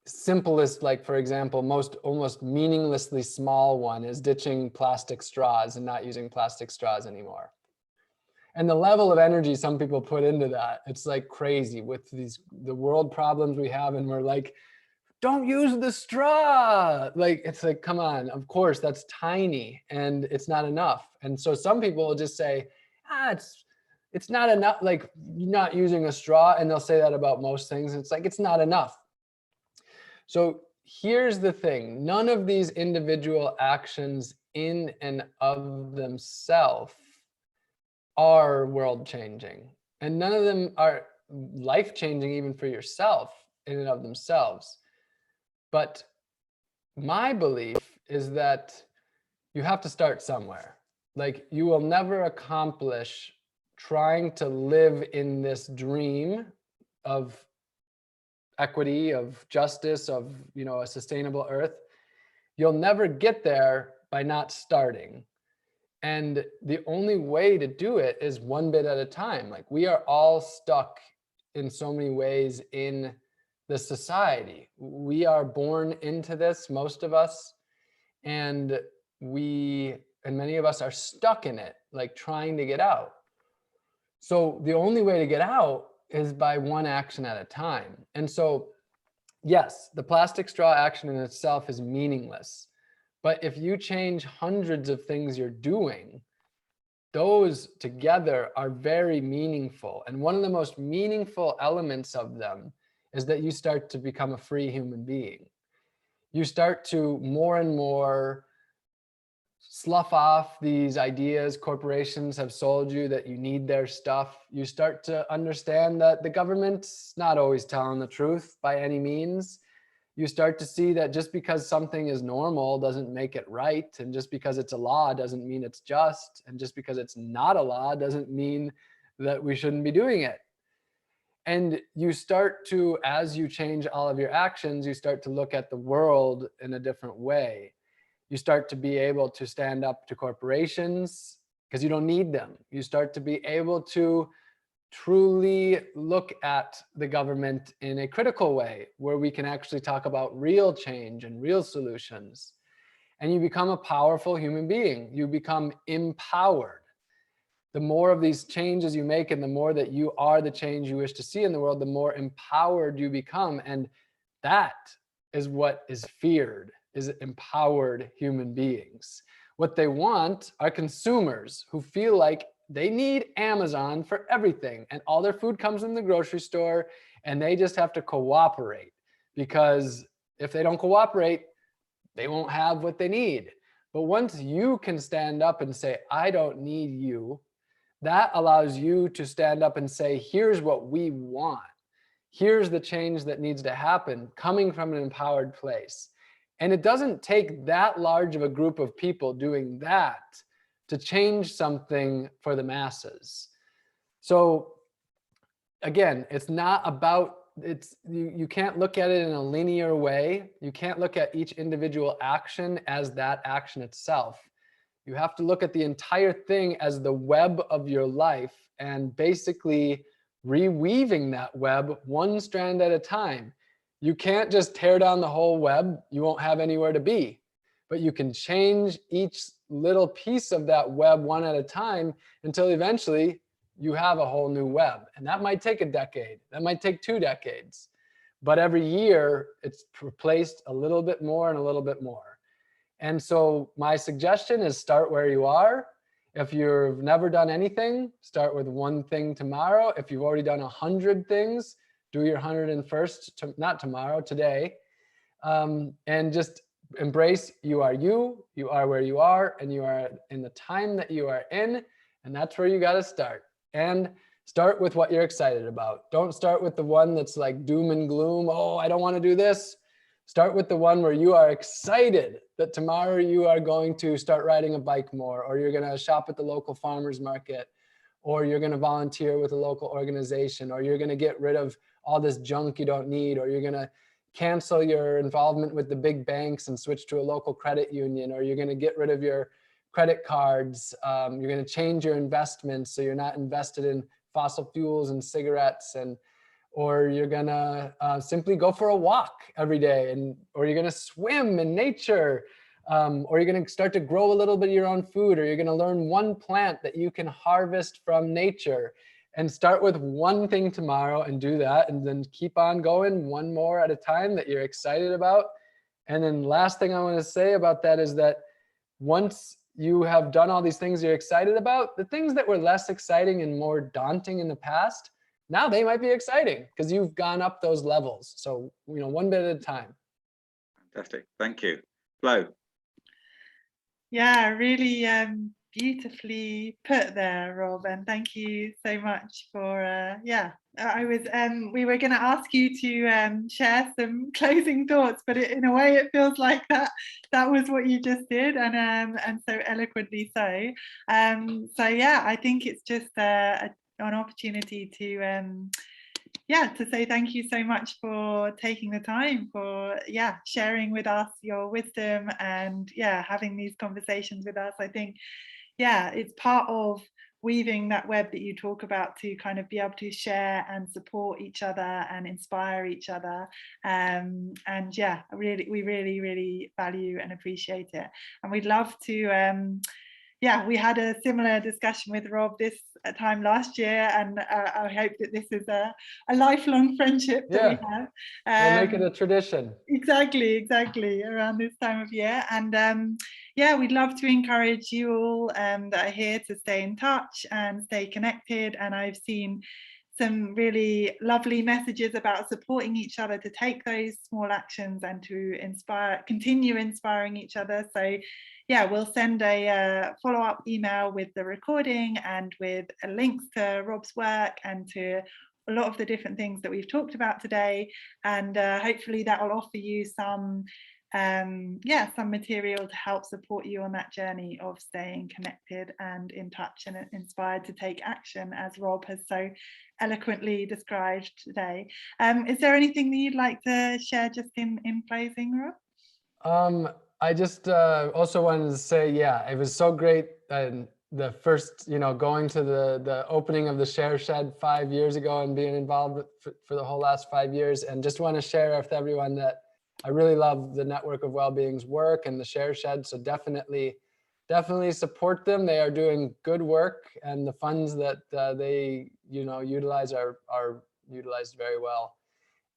Simplest, like for example, almost meaninglessly small one is ditching plastic straws and not using plastic straws anymore. And the level of energy some people put into that, it's like crazy with the world problems we have, and we're like, don't use the straw. Like, it's like, come on, of course that's tiny and it's not enough. And so some people will just say, it's not enough, like not using a straw, and they'll say that about most things. It's like, it's not enough. So here's the thing, none of these individual actions in and of themselves are world changing, and none of them are life changing even for yourself in and of themselves. But my belief is that you have to start somewhere. Like, you will never accomplish trying to live in this dream of equity, of justice, of, you know, a sustainable earth. You'll never get there by not starting. And the only way to do it is one bit at a time. Like, we are all stuck in so many ways in the society. We are born into this, most of us, and many of us are stuck in it, like trying to get out. So the only way to get out is by one action at a time. And so, yes, the plastic straw action in itself is meaningless. But if you change hundreds of things you're doing, those together are very meaningful. And one of the most meaningful elements of them is that you start to become a free human being. You start to more and more slough off these ideas corporations have sold you that you need their stuff. You start to understand that the government's not always telling the truth by any means. You start to see that just because something is normal doesn't make it right. And just because it's a law doesn't mean it's just. And just because it's not a law doesn't mean that we shouldn't be doing it. And you start to, as you change all of your actions, you start to look at the world in a different way. You start to be able to stand up to corporations because you don't need them. You start to be able to truly look at the government in a critical way where we can actually talk about real change and real solutions. And you become a powerful human being. You become empowered. The more of these changes you make and the more that you are the change you wish to see in the world, the more empowered you become. And that is what is feared, is empowered human beings. What they want are consumers who feel like they need Amazon for everything, and all their food comes from the grocery store, and they just have to cooperate, because if they don't cooperate, they won't have what they need. But once you can stand up and say, I don't need you, that allows you to stand up and say, here's what we want. Here's the change that needs to happen, coming from an empowered place. And it doesn't take that large of a group of people doing that to change something for the masses. So again, it's not about, you can't look at it in a linear way. You can't look at each individual action as that action itself. You have to look at the entire thing as the web of your life, and basically reweaving that web one strand at a time. You can't just tear down the whole web. You won't have anywhere to be. But you can change each little piece of that web one at a time until eventually you have a whole new web. And that might take a decade. That might take 2 decades. But every year it's replaced a little bit more and a little bit more. And so my suggestion is start where you are. If you've never done anything, start with 1 thing tomorrow. If you've already done 100 things, do your 101st, not tomorrow, today. And just embrace you are where you are, and you are in the time that you are in, and that's where you got to start. And start with what you're excited about. Don't start with the one that's like doom and gloom. Oh, I don't want to do this. Start with the one where you are excited that tomorrow you are going to start riding a bike more, or you're going to shop at the local farmer's market, or you're going to volunteer with a local organization, or you're going to get rid of all this junk you don't need, or you're going to cancel your involvement with the big banks and switch to a local credit union, or you're going to get rid of your credit cards. You're going to change your investments so you're not invested in fossil fuels and cigarettes, or you're going to simply go for a walk every day, or you're going to swim in nature, or you're going to start to grow a little bit of your own food, or you're going to learn one plant that you can harvest from nature. And start with 1 thing tomorrow and do that, and then keep on going 1 more at a time that you're excited about. And then last thing I want to say about that is that once you have done all these things you're excited about, the things that were less exciting and more daunting in the past, now they might be exciting because you've gone up those levels. So, 1 bit at a time. Fantastic. Thank you. Flo. Yeah, really beautifully put there, Rob, and thank you so much for we were going to ask you to share some closing thoughts, but in a way it feels like that was what you just did, and so eloquently so. So yeah, I think it's just an opportunity to say thank you so much for taking the time, for sharing with us your wisdom, and having these conversations with us. I think it's part of weaving that web that you talk about, to kind of be able to share and support each other and inspire each other. We really value and appreciate it, and we'd love to we had a similar discussion with Rob this time last year, and I hope that this is a lifelong friendship that we have. We'll make it a tradition. Exactly, around this time of year. And we'd love to encourage you all that are here to stay in touch and stay connected. And I've seen some really lovely messages about supporting each other to take those small actions and to continue inspiring each other. So we'll send a follow-up email with the recording and with links to Rob's work and to a lot of the different things that we've talked about today. And hopefully that will offer you some material to help support you on that journey of staying connected and in touch and inspired to take action, as Rob has so eloquently described today. Is there anything that you'd like to share just in closing, Rob? I just also wanted to say, it was so great. The first, going to the opening of the Share Shed 5 years ago and being involved for the whole last 5 years, and just want to share with everyone that I really love the Network of Wellbeing's work and the Share Shed. So definitely support them. They are doing good work, and the funds that they utilize are utilized very well.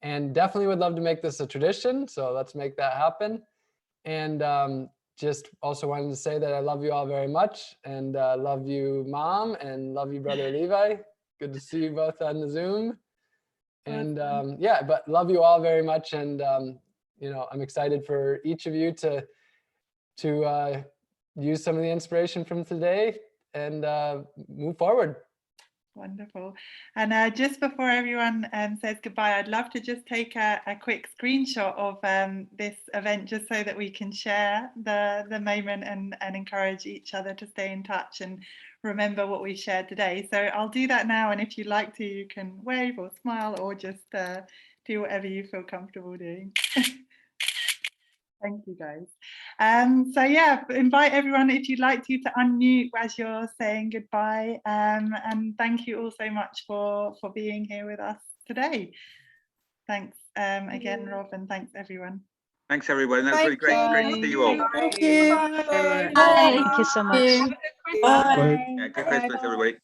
And definitely would love to make this a tradition. So let's make that happen. And just also wanted to say that I love you all very much, and love you, Mom, and love you, Brother Levi. Good to see you both on the Zoom. And yeah, but love you all very much. And, you know, I'm excited for each of you to use some of the inspiration from today and move forward. Wonderful. And just before everyone says goodbye, I'd love to just take a quick screenshot of this event, just so that we can share the moment and encourage each other to stay in touch and remember what we shared today. So I'll do that now, and if you'd like to, you can wave or smile or just do whatever you feel comfortable doing. Thank you, guys. So yeah, invite everyone, if you'd like to unmute as you're saying goodbye. And thank you all so much for being here with us today. Thanks again, Rob, and thanks everyone. Thanks everyone. That was really great. Great to see you all. Thank you. Thank you so much. Bye. Yeah, good Christmas, everybody.